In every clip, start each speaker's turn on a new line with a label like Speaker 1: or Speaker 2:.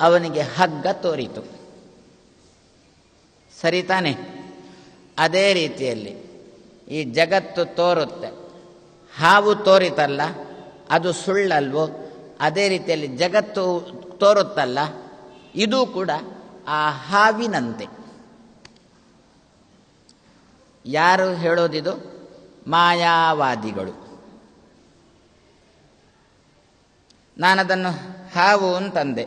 Speaker 1: ಅವನಿಗೆ ಹಗ್ಗ ತೋರಿತು. ಸರಿ ತಾನೆ? ಅದೇ ರೀತಿಯಲ್ಲಿ ಈ ಜಗತ್ತು ತೋರುತ್ತೆ. ಹಾವು ತೋರಿತಲ್ಲ, ಅದು ಸುಳ್ಳಲ್ವೋ? ಅದೇ ರೀತಿಯಲ್ಲಿ ಜಗತ್ತು ತೋರುತ್ತಲ್ಲ, ಇದು ಕೂಡ ಆ ಹಾವಿನಂತೆ. ಯಾರು ಹೇಳೋದಿದು? ಮಾಯಾವಾದಿಗಳು. ನಾನದನ್ನು ಹಾವು ಅಂತಂದೆ,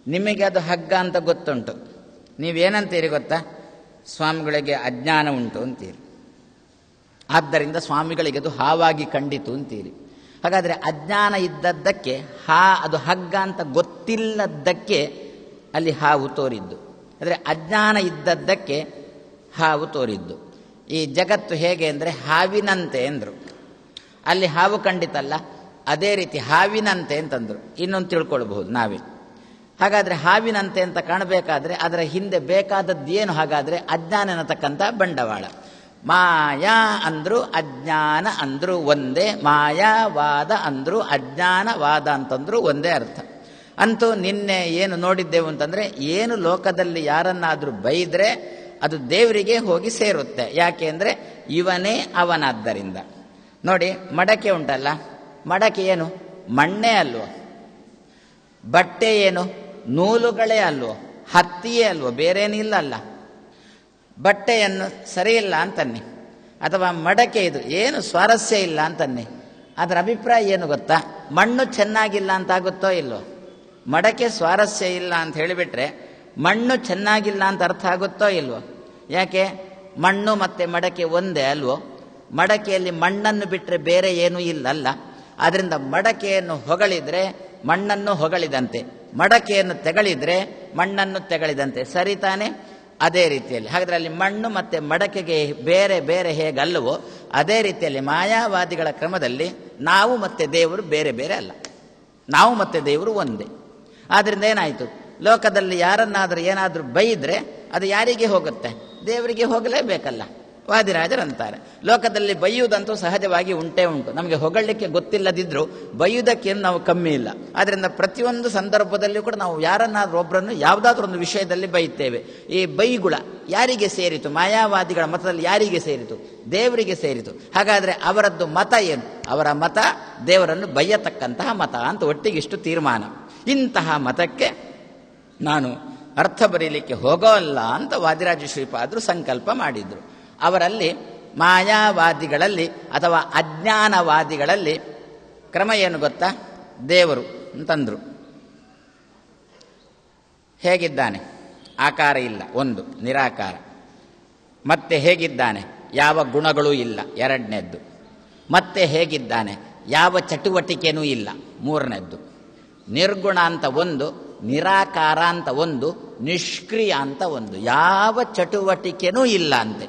Speaker 1: ನಿಮಗೆ ಅದು ಹಗ್ಗ ಅಂತ ಗೊತ್ತುಂಟು. ನೀವೇನಂತೀರಿ ಗೊತ್ತಾ? ಸ್ವಾಮಿಗಳಿಗೆ ಅಜ್ಞಾನ ಉಂಟು ಅಂತೀರಿ, ಆದ್ದರಿಂದ ಸ್ವಾಮಿಗಳಿಗೆ ಅದು ಹಾವಾಗಿ ಕಂಡಿತು ಅಂತೀರಿ. ಹಾಗಾದರೆ ಅಜ್ಞಾನ ಇದ್ದದ್ದಕ್ಕೆ ಅದು ಹಗ್ಗ ಅಂತ ಗೊತ್ತಿಲ್ಲದ್ದಕ್ಕೆ ಅಲ್ಲಿ ಹಾವು ತೋರಿದ್ದು. ಅಂದರೆ ಅಜ್ಞಾನ ಇದ್ದದ್ದಕ್ಕೆ ಹಾವು ತೋರಿದ್ದು. ಈ ಜಗತ್ತು ಹೇಗೆ ಅಂದರೆ ಹಾವಿನಂತೆ ಅಂದರು. ಅಲ್ಲಿ ಹಾವು ಕಂಡಿತಲ್ಲ, ಅದೇ ರೀತಿ ಹಾವಿನಂತೆ ಅಂತಂದರು. ಇನ್ನೊಂದು ತಿಳ್ಕೊಳ್ಬಹುದು ನಾವೇ. ಹಾಗಾದರೆ ಹಾವಿನಂತೆ ಅಂತ ಕಾಣಬೇಕಾದ್ರೆ ಅದರ ಹಿಂದೆ ಬೇಕಾದದ್ದೇನು? ಹಾಗಾದರೆ ಅಜ್ಞಾನ ಅನ್ನತಕ್ಕಂಥ ಬಂಡವಾಳ. ಮಾಯಾ ಅಂದರು, ಅಜ್ಞಾನ ಅಂದರು ಒಂದೇ. ಮಾಯಾವಾದ ಅಂದರು, ಅಜ್ಞಾನವಾದ ಅಂತಂದ್ರು ಒಂದೇ ಅರ್ಥ. ಅಂತೂ ನಿನ್ನೆ ಏನು ನೋಡಿದ್ದೆವು ಅಂತಂದರೆ, ಏನು ಲೋಕದಲ್ಲಿ ಯಾರನ್ನಾದರೂ ಬೈದರೆ ಅದು ದೇವರಿಗೆ ಹೋಗಿ ಸೇರುತ್ತೆ. ಯಾಕೆ ಅಂದರೆ ಇವನೇ ಅವನಾದ್ದರಿಂದ. ನೋಡಿ, ಮಡಕೆ ಉಂಟಲ್ಲ, ಮಡಕೆ ಏನು? ಮಣ್ಣೇ ಅಲ್ವೋ? ಬಟ್ಟೆ ಏನು? ನೂಲುಗಳೇ ಅಲ್ವೋ? ಹತ್ತಿಯೇ ಅಲ್ವೋ? ಬೇರೇನಿಲ್ಲ ಅಲ್ಲ. ಬಟ್ಟೆಯನ್ನು ಸರಿಯಿಲ್ಲ ಅಂತನ್ನಿ, ಅಥವಾ ಮಡಕೆ ಇದು ಏನು ಸ್ವಾರಸ್ಯ ಇಲ್ಲ ಅಂತನ್ನಿ, ಅದರ ಅಭಿಪ್ರಾಯ ಏನು ಗೊತ್ತಾ? ಮಣ್ಣು ಚೆನ್ನಾಗಿಲ್ಲ ಅಂತಾಗುತ್ತೋ ಇಲ್ಲೋ? ಮಡಕೆ ಸ್ವಾರಸ್ಯ ಇಲ್ಲ ಅಂತ ಹೇಳಿಬಿಟ್ರೆ ಮಣ್ಣು ಚೆನ್ನಾಗಿಲ್ಲ ಅಂತ ಅರ್ಥ ಆಗುತ್ತೋ ಇಲ್ವೋ? ಯಾಕೆ? ಮಣ್ಣು ಮತ್ತು ಮಡಕೆ ಒಂದೇ ಅಲ್ವೋ? ಮಡಕೆಯಲ್ಲಿ ಮಣ್ಣನ್ನು ಬಿಟ್ಟರೆ ಬೇರೆ ಏನೂ ಇಲ್ಲಲ್ಲ. ಆದ್ದರಿಂದ ಮಡಕೆಯನ್ನು ಹೊಗಳಿದರೆ ಮಣ್ಣನ್ನು ಹೊಗಳಿದಂತೆ, ಮಡಕೆಯನ್ನು ತೆಗಳಿದರೆ ಮಣ್ಣನ್ನು ತೆಗಳಿದಂತೆ. ಸರಿ ತಾನೆ? ಅದೇ ರೀತಿಯಲ್ಲಿ ಹಾಗಾದರೆ ಅಲ್ಲಿ ಮಣ್ಣು ಮತ್ತು ಮಡಕೆಗೆ ಬೇರೆ ಬೇರೆ ಹೇಗಲ್ಲವೋ ಅದೇ ರೀತಿಯಲ್ಲಿ ಮಾಯಾವಾದಿಗಳ ಕ್ರಮದಲ್ಲಿ ನಾವು ಮತ್ತು ದೇವರು ಬೇರೆ ಬೇರೆ ಅಲ್ಲ, ನಾವು ಮತ್ತು ದೇವರು ಒಂದೇ. ಆದ್ದರಿಂದ ಏನಾಯಿತು? ಲೋಕದಲ್ಲಿ ಯಾರನ್ನಾದರೂ ಏನಾದರೂ ಬೈದರೆ ಅದು ಯಾರಿಗೆ ಹೋಗುತ್ತೆ? ದೇವರಿಗೆ ಹೋಗಲೇಬೇಕಲ್ಲ. ವಾದಿರಾಜರಂತಾರೆ, ಲೋಕದಲ್ಲಿ ಬೈಯುವುದಂತೂ ಸಹಜವಾಗಿ ಉಂಟೇ ಉಂಟು. ನಮಗೆ ಹೊಗಳಲಿಕ್ಕೆ ಗೊತ್ತಿಲ್ಲದಿದ್ದರೂ ಬೈಯುವುದಕ್ಕೇನು ನಾವು ಕಮ್ಮಿ ಇಲ್ಲ. ಆದ್ದರಿಂದ ಪ್ರತಿಯೊಂದು ಸಂದರ್ಭದಲ್ಲಿಯೂ ಕೂಡ ನಾವು ಯಾರನ್ನಾದರೂ ಒಬ್ಬರನ್ನು ಯಾವುದಾದ್ರೂ ಒಂದು ವಿಷಯದಲ್ಲಿ ಬೈಯುತ್ತೇವೆ. ಈ ಬೈಗುಳ ಯಾರಿಗೆ ಸೇರಿತು? ಮಾಯಾವಾದಿಗಳ ಮತದಲ್ಲಿ ಯಾರಿಗೆ ಸೇರಿತು? ದೇವರಿಗೆ ಸೇರಿತು. ಹಾಗಾದರೆ ಅವರದ್ದು ಮತ ಏನು? ಅವರ ಮತ ದೇವರನ್ನು ಬೈಯತಕ್ಕಂತಹ ಮತ ಅಂತ ಒಟ್ಟಿಗಿಷ್ಟು ತೀರ್ಮಾನ. ಇಂತಹ ಮತಕ್ಕೆ ನಾನು ಅರ್ಥ ಬರೀಲಿಕ್ಕೆ ಹೋಗೋಲ್ಲ ಅಂತ ವಾದಿರಾಜ ಶ್ರೀಪಾದರು ಸಂಕಲ್ಪ ಮಾಡಿದರು. ಅವರಲ್ಲಿ ಮಾಯಾವಾದಿಗಳಲ್ಲಿ ಅಥವಾ ಅಜ್ಞಾನವಾದಿಗಳಲ್ಲಿ ಕ್ರಮ ಏನು ಗೊತ್ತಾ? ದೇವರು ಅಂತಂದರು. ಹೇಗಿದ್ದಾನೆ? ಆಕಾರ ಇಲ್ಲ, ಒಂದು ನಿರಾಕಾರ. ಮತ್ತೆ ಹೇಗಿದ್ದಾನೆ? ಯಾವ ಗುಣಗಳೂ ಇಲ್ಲ, ಎರಡನೇದ್ದು. ಮತ್ತೆ ಹೇಗಿದ್ದಾನೆ? ಯಾವ ಚಟುವಟಿಕೆನೂ ಇಲ್ಲ, ಮೂರನೇದ್ದು. ನಿರ್ಗುಣ ಅಂತ ಒಂದು, ನಿರಾಕಾರ ಅಂತ ಒಂದು, ನಿಷ್ಕ್ರಿಯ ಅಂತ ಒಂದು. ಯಾವ ಚಟುವಟಿಕೆನೂ ಇಲ್ಲ ಅಂತೆ.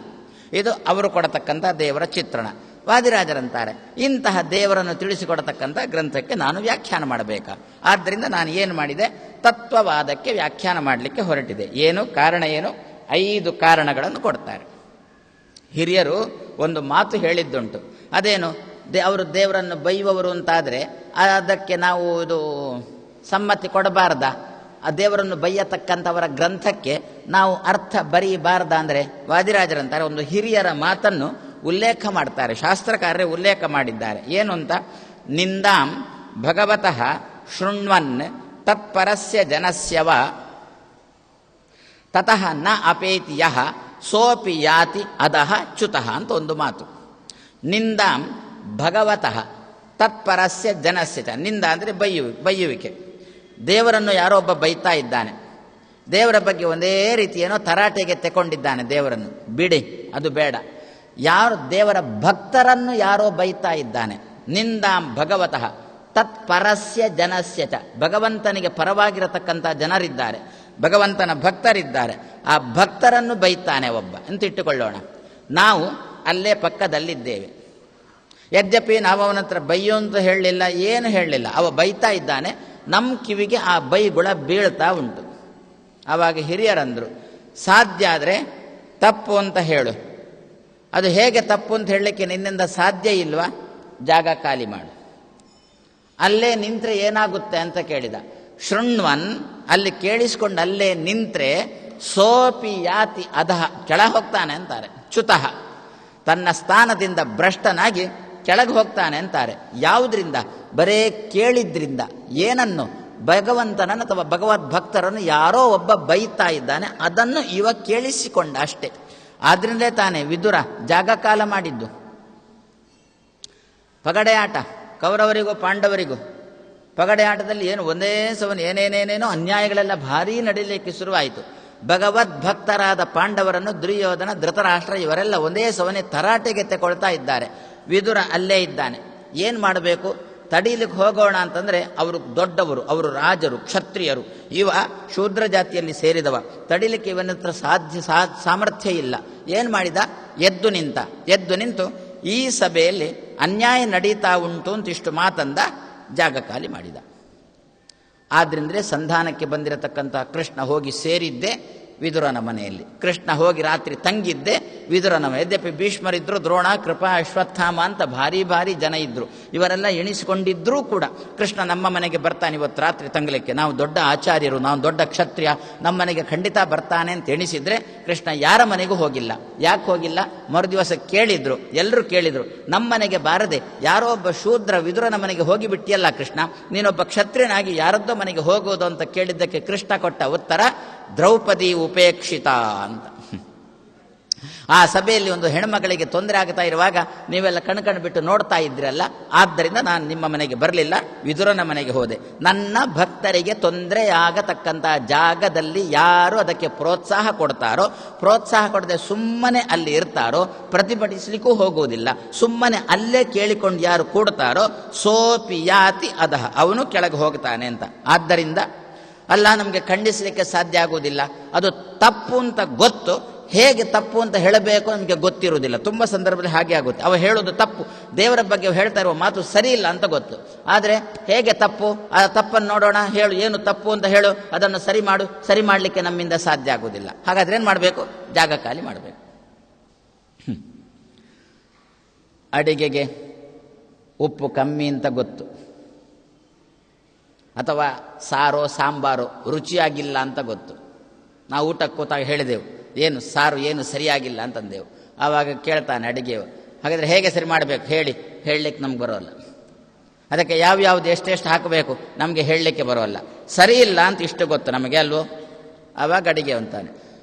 Speaker 1: ಇದು ಅವರು ಕೊಡತಕ್ಕಂಥ ದೇವರ ಚಿತ್ರಣ. ವಾದಿರಾಜರಂತಾರೆ, ಇಂತಹ ದೇವರನ್ನು ತಿಳಿಸಿಕೊಡತಕ್ಕಂಥ ಗ್ರಂಥಕ್ಕೆ ನಾನು ವ್ಯಾಖ್ಯಾನ ಮಾಡಬೇಕಾ? ಆದ್ದರಿಂದ ನಾನು ಏನು ಮಾಡಿದೆ? ತತ್ವವಾದಕ್ಕೆ ವ್ಯಾಖ್ಯಾನ ಮಾಡಲಿಕ್ಕೆ ಹೊರಟಿದೆ. ಏನು ಕಾರಣ? ಏನು? 5 ಕಾರಣಗಳನ್ನು ಕೊಡ್ತಾರೆ. ಹಿರಿಯರು ಒಂದು ಮಾತು ಹೇಳಿದ್ದುಂಟು. ಅದೇನು? ಅವರು ದೇವರನ್ನು ಬೈಯುವವರು ಅಂತಾದರೆ ಅದಕ್ಕೆ ನಾವು ಇದು ಸಮ್ಮತಿ ಕೊಡಬಾರ್ದಾ? ಆ ದೇವರನ್ನು ಬೈಯತಕ್ಕಂಥವರ ಗ್ರಂಥಕ್ಕೆ ನಾವು ಅರ್ಥ ಬರೀಬಾರ್ದ ಅಂದರೆ ವಾದಿರಾಜರಂತಾರೆ ಒಂದು ಹಿರಿಯರ ಮಾತನ್ನು ಉಲ್ಲೇಖ ಮಾಡ್ತಾರೆ, ಶಾಸ್ತ್ರಕಾರರೇ ಉಲ್ಲೇಖ ಮಾಡಿದ್ದಾರೆ. ಏನು ಅಂತ? ನಿಂದಾಂ ಭಗವತಃ ಶೃಣ್ವನ್ ತತ್ಪರಸ್ಯ ಜನಸ್ಯವ ತತಃ ನ ಅಪೇತಿ ಯಃ ಸೋಪಿ ಯಾತಿ ಅದಹ ಚ್ಯುತಃ ಅಂತ ಒಂದು ಮಾತು. ನಿಂದಾಂ ಭಗವತಃ ತತ್ಪರಸ್ಯ ಜನಸ್ಯ ಚ. ನಿಂದ ಅಂದರೆ ಬೈಯುವಿಕೆ. ದೇವರನ್ನು ಯಾರೋ ಒಬ್ಬ ಬೈತಾ ಇದ್ದಾನೆ, ದೇವರ ಬಗ್ಗೆ ಒಂದೇ ರೀತಿ ಏನೋ ತರಾಟೆಗೆ ತೆಕೊಂಡಿದ್ದಾನೆ. ದೇವರನ್ನು ಬಿಡಿ, ಅದು ಬೇಡ. ಯಾರು ದೇವರ ಭಕ್ತರನ್ನು ಯಾರೋ ಬೈತಾ ಇದ್ದಾನೆ. ನಿಂದಾಂ ಭಗವತಃ ತತ್ಪರಸ್ಯ ಜನಸ್ಯ ಚ. ಭಗವಂತನಿಗೆ ಪರವಾಗಿರತಕ್ಕಂಥ ಜನರಿದ್ದಾರೆ, ಭಗವಂತನ ಭಕ್ತರಿದ್ದಾರೆ. ಆ ಭಕ್ತರನ್ನು ಬೈತಾನೆ ಒಬ್ಬ ಅಂತ ಇಟ್ಟುಕೊಳ್ಳೋಣ. ನಾವು ಅಲ್ಲೇ ಪಕ್ಕದಲ್ಲಿದ್ದೇವೆ. ಯದ್ಯಪಿ ನಾವು ಅವನ ಹತ್ರ ಬೈಯೋ ಅಂತ ಹೇಳಲಿಲ್ಲ, ಏನು ಹೇಳಲಿಲ್ಲ, ಅವ ಬೈತಾ ಇದ್ದಾನೆ. ನಮ್ಮ ಕಿವಿಗೆ ಆ ಬೈಗುಳ ಬೀಳ್ತಾ ಉಂಟು. ಆವಾಗ ಹಿರಿಯರಂದರು, ಸಾಧ್ಯ ಆದರೆ ತಪ್ಪು ಅಂತ ಹೇಳು. ಅದು ಹೇಗೆ ತಪ್ಪು ಅಂತ ಹೇಳಲಿಕ್ಕೆ ನಿನ್ನಿಂದ ಸಾಧ್ಯ ಇಲ್ವಾ? ಜಾಗ ಖಾಲಿ ಮಾಡು. ಅಲ್ಲೇ ನಿಂತರೆ ಏನಾಗುತ್ತೆ ಅಂತ ಕೇಳಿದ. ಶೃಣ್ವನ್ ಅಲ್ಲಿ ಕೇಳಿಸ್ಕೊಂಡು ಅಲ್ಲೇ ನಿಂತರೆ ಸೋಪಿ ಯಾತಿ ಅಧಃ, ಕೆಳಗೆ ಹೋಗ್ತಾನೆ ಅಂತಾರೆ. ಚ್ಯುತಃ, ತನ್ನ ಸ್ಥಾನದಿಂದ ಭ್ರಷ್ಟನಾಗಿ ಕೆಳಗೆ ಹೋಗ್ತಾನೆ ಅಂತಾರೆ. ಯಾವುದರಿಂದ? ಬರೇ ಕೇಳಿದ್ರಿಂದ. ಏನನ್ನು? ಭಗವಂತನನ್ನು ಅಥವಾ ಭಗವದ್ ಭಕ್ತರನ್ನು ಯಾರೋ ಒಬ್ಬ ಬೈತಾ ಇದ್ದಾನೆ, ಅದನ್ನು ಇವ ಕೇಳಿಸಿಕೊಂಡ ಅಷ್ಟೇ. ಆದ್ರಿಂದಲೇ ತಾನೇ ವಿದುರ ಜಾಗಕಾಲ ಮಾಡಿದ್ದು. ಪಗಡೆ ಆಟ, ಕೌರವರಿಗೂ ಪಾಂಡವರಿಗೂ ಪಗಡೆ ಆಟದಲ್ಲಿ ಏನು ಒಂದೇ ಸವನ ಏನೇನೇನೇನೋ ಅನ್ಯಾಯಗಳೆಲ್ಲ ಭಾರೀ ನಡೀಲಿಕ್ಕೆ ಶುರುವಾಯಿತು. ಭಗವದ್ಭಕ್ತರಾದ ಪಾಂಡವರನ್ನು ದುರ್ಯೋಧನ, ಧೃತರಾಷ್ಟ್ರ ಇವರೆಲ್ಲ ಒಂದೇ ಸವನೆ ತರಾಟೆಗೆ ತೆಕೊಳ್ತಾ ಇದ್ದಾರೆ. ವಿದುರ ಅಲ್ಲೇ ಇದ್ದಾನೆ. ಏನು ಮಾಡಬೇಕು? ತಡೀಲಿಕ್ಕೆ ಹೋಗೋಣ ಅಂತಂದರೆ ಅವರು ದೊಡ್ಡವರು, ಅವರು ರಾಜರು, ಕ್ಷತ್ರಿಯರು, ಇವ ಶೂದ್ರ ಜಾತಿಯಲ್ಲಿ ಸೇರಿದವ. ತಡೀಲಿಕ್ಕೆ ಇವನ ಹತ್ರ ಸಾಮರ್ಥ್ಯ ಇಲ್ಲ. ಏನು ಮಾಡಿದ? ಎದ್ದು ನಿಂತು ಈ ಸಭೆಯಲ್ಲಿ ಅನ್ಯಾಯ ನಡೀತಾ ಉಂಟು ಅಂತ ಇಷ್ಟು ಮಾತಂದ, ಜಾಗ ಖಾಲಿ ಮಾಡಿದ. ಆದ್ರಿಂದಲೇ ಸಂಧಾನಕ್ಕೆ ಬಂದಿರತಕ್ಕಂಥ ಕೃಷ್ಣ ಹೋಗಿ ಸೇರಿದ್ದೆ ವಿದುರನ ಮನೆಯಲ್ಲಿ. ಕೃಷ್ಣ ಹೋಗಿ ರಾತ್ರಿ ತಂಗಿದ್ದೆ ವಿದುರನ ಮನೆ. ಯದ್ಯಪಿ ಭೀಷ್ಮರಿದ್ರು, ದ್ರೋಣ, ಕೃಪಾ, ಅಶ್ವತ್ಥಾಮ ಅಂತ ಭಾರಿ ಜನ ಇದ್ರು. ಇವರೆಲ್ಲ ಎಣಿಸಿಕೊಂಡಿದ್ರೂ ಕೂಡ ಕೃಷ್ಣ ನಮ್ಮ ಮನೆಗೆ ಬರ್ತಾನೆ ಇವತ್ತು ರಾತ್ರಿ ತಂಗಲಿಕ್ಕೆ, ನಾವು ದೊಡ್ಡ ಆಚಾರ್ಯರು, ನಾವು ದೊಡ್ಡ ಕ್ಷತ್ರಿಯ, ನಮ್ಮ ಮನೆಗೆ ಖಂಡಿತ ಬರ್ತಾನೆ ಅಂತ ಎಣಿಸಿದ್ರೆ ಕೃಷ್ಣ ಯಾರ ಮನೆಗೂ ಹೋಗಿಲ್ಲ. ಯಾಕೆ ಹೋಗಿಲ್ಲ? ಮರುದಿವಸ ಕೇಳಿದ್ರು, ಎಲ್ಲರೂ ಕೇಳಿದ್ರು, ನಮ್ಮ ಮನೆಗೆ ಬಾರದೆ ಯಾರೋ ಒಬ್ಬ ಶೂದ್ರ ವಿದುರನ ಮನೆಗೆ ಹೋಗಿಬಿಟ್ಟಿಯಲ್ಲ ಕೃಷ್ಣ, ನೀನೊಬ್ಬ ಕ್ಷತ್ರಿಯನಾಗಿ ಯಾರದ್ದೋ ಮನೆಗೆ ಹೋಗೋದು ಅಂತ ಕೇಳಿದ್ದಕ್ಕೆ ಕೃಷ್ಣ ಕೊಟ್ಟ ಉತ್ತರ ದ್ರೌಪದಿ ಉಪೇಕ್ಷಿತ ಅಂತ. ಆ ಸಭೆಯಲ್ಲಿ ಒಂದು ಹೆಣ್ಮಗಳಿಗೆ ತೊಂದರೆ ಆಗ್ತಾ ಇರುವಾಗ ನೀವೆಲ್ಲ ಕಣ್ಕಂಡು ಬಿಟ್ಟು ನೋಡ್ತಾ ಇದ್ರಲ್ಲ, ಆದ್ದರಿಂದ ನಾನು ನಿಮ್ಮ ಮನೆಗೆ ಬರಲಿಲ್ಲ, ವಿದುರನ ಮನೆಗೆ ಹೋದೆ. ನನ್ನ ಭಕ್ತರಿಗೆ ತೊಂದರೆ ಆಗತಕ್ಕಂತಹ ಜಾಗದಲ್ಲಿ ಯಾರು ಅದಕ್ಕೆ ಪ್ರೋತ್ಸಾಹ ಕೊಡ್ತಾರೋ, ಪ್ರೋತ್ಸಾಹ ಕೊಡದೆ ಸುಮ್ಮನೆ ಅಲ್ಲಿ ಇರ್ತಾರೋ, ಪ್ರತಿಭಟಿಸಲಿಕ್ಕೂ ಹೋಗುವುದಿಲ್ಲ, ಸುಮ್ಮನೆ ಅಲ್ಲೇ ಕೇಳಿಕೊಂಡು ಯಾರು ಕೂಡ್ತಾರೋ ಸೋಪಿ ಯಾತಿ ಅಧಃ, ಅವನು ಕೆಳಗೆ ಹೋಗ್ತಾನೆ ಅಂತ. ಆದ್ದರಿಂದ ಅಲ್ಲ, ನಮಗೆ ಖಂಡಿಸಲಿಕ್ಕೆ ಸಾಧ್ಯ ಆಗುವುದಿಲ್ಲ. ಅದು ತಪ್ಪು ಅಂತ ಗೊತ್ತು, ಹೇಗೆ ತಪ್ಪು ಅಂತ ಹೇಳಬೇಕು ನಮಗೆ ಗೊತ್ತಿರುವುದಿಲ್ಲ. ತುಂಬ ಸಂದರ್ಭದಲ್ಲಿ ಹಾಗೆ ಆಗುತ್ತೆ. ಅವ ಹೇಳೋದು ತಪ್ಪು, ದೇವರ ಬಗ್ಗೆ ಹೇಳ್ತಾ ಇರುವ ಮಾತು ಸರಿ ಇಲ್ಲ ಅಂತ ಗೊತ್ತು. ಆದರೆ ಹೇಗೆ ತಪ್ಪು, ಆ ತಪ್ಪನ್ನು ನೋಡೋಣ, ಹೇಳು ಏನು ತಪ್ಪು ಅಂತ ಹೇಳು, ಅದನ್ನು ಸರಿ ಮಾಡಲಿಕ್ಕೆ ನಮ್ಮಿಂದ ಸಾಧ್ಯ ಆಗುವುದಿಲ್ಲ. ಹಾಗಾದ್ರೆ ಏನು ಮಾಡಬೇಕು? ಜಾಗ ಖಾಲಿ ಮಾಡಬೇಕು. ಅಡಿಗೆಗೆ ಉಪ್ಪು ಕಮ್ಮಿ ಅಂತ ಗೊತ್ತು, ಅಥವಾ ಸಾರೋ ಸಾಂಬಾರು ರುಚಿಯಾಗಿಲ್ಲ ಅಂತ ಗೊತ್ತು. ನಾವು ಊಟಕ್ಕೆ ಕೂತಾಗ ಹೇಳಿದೆವು, ಏನು ಸಾರು ಏನು ಸರಿಯಾಗಿಲ್ಲ ಅಂತಂದೆವು. ಆವಾಗ ಕೇಳ್ತಾನೆ ಅಡಿಗೆಯು, ಹಾಗಾದರೆ ಹೇಗೆ ಸರಿ ಮಾಡಬೇಕು ಹೇಳಲಿಕ್ಕೆ ನಮ್ಗೆ ಬರೋಲ್ಲ. ಅದಕ್ಕೆ ಯಾವ್ಯಾವ್ದು ಎಷ್ಟೆಷ್ಟು ಹಾಕಬೇಕು ನಮಗೆ ಹೇಳಲಿಕ್ಕೆ ಬರೋಲ್ಲ. ಸರಿ ಇಲ್ಲ ಅಂತ ಇಷ್ಟು ಗೊತ್ತು ನಮಗೆ ಅಲ್ವೋ? ಆವಾಗ ಅಡಿಗೆ ಅಂತಾನೆ,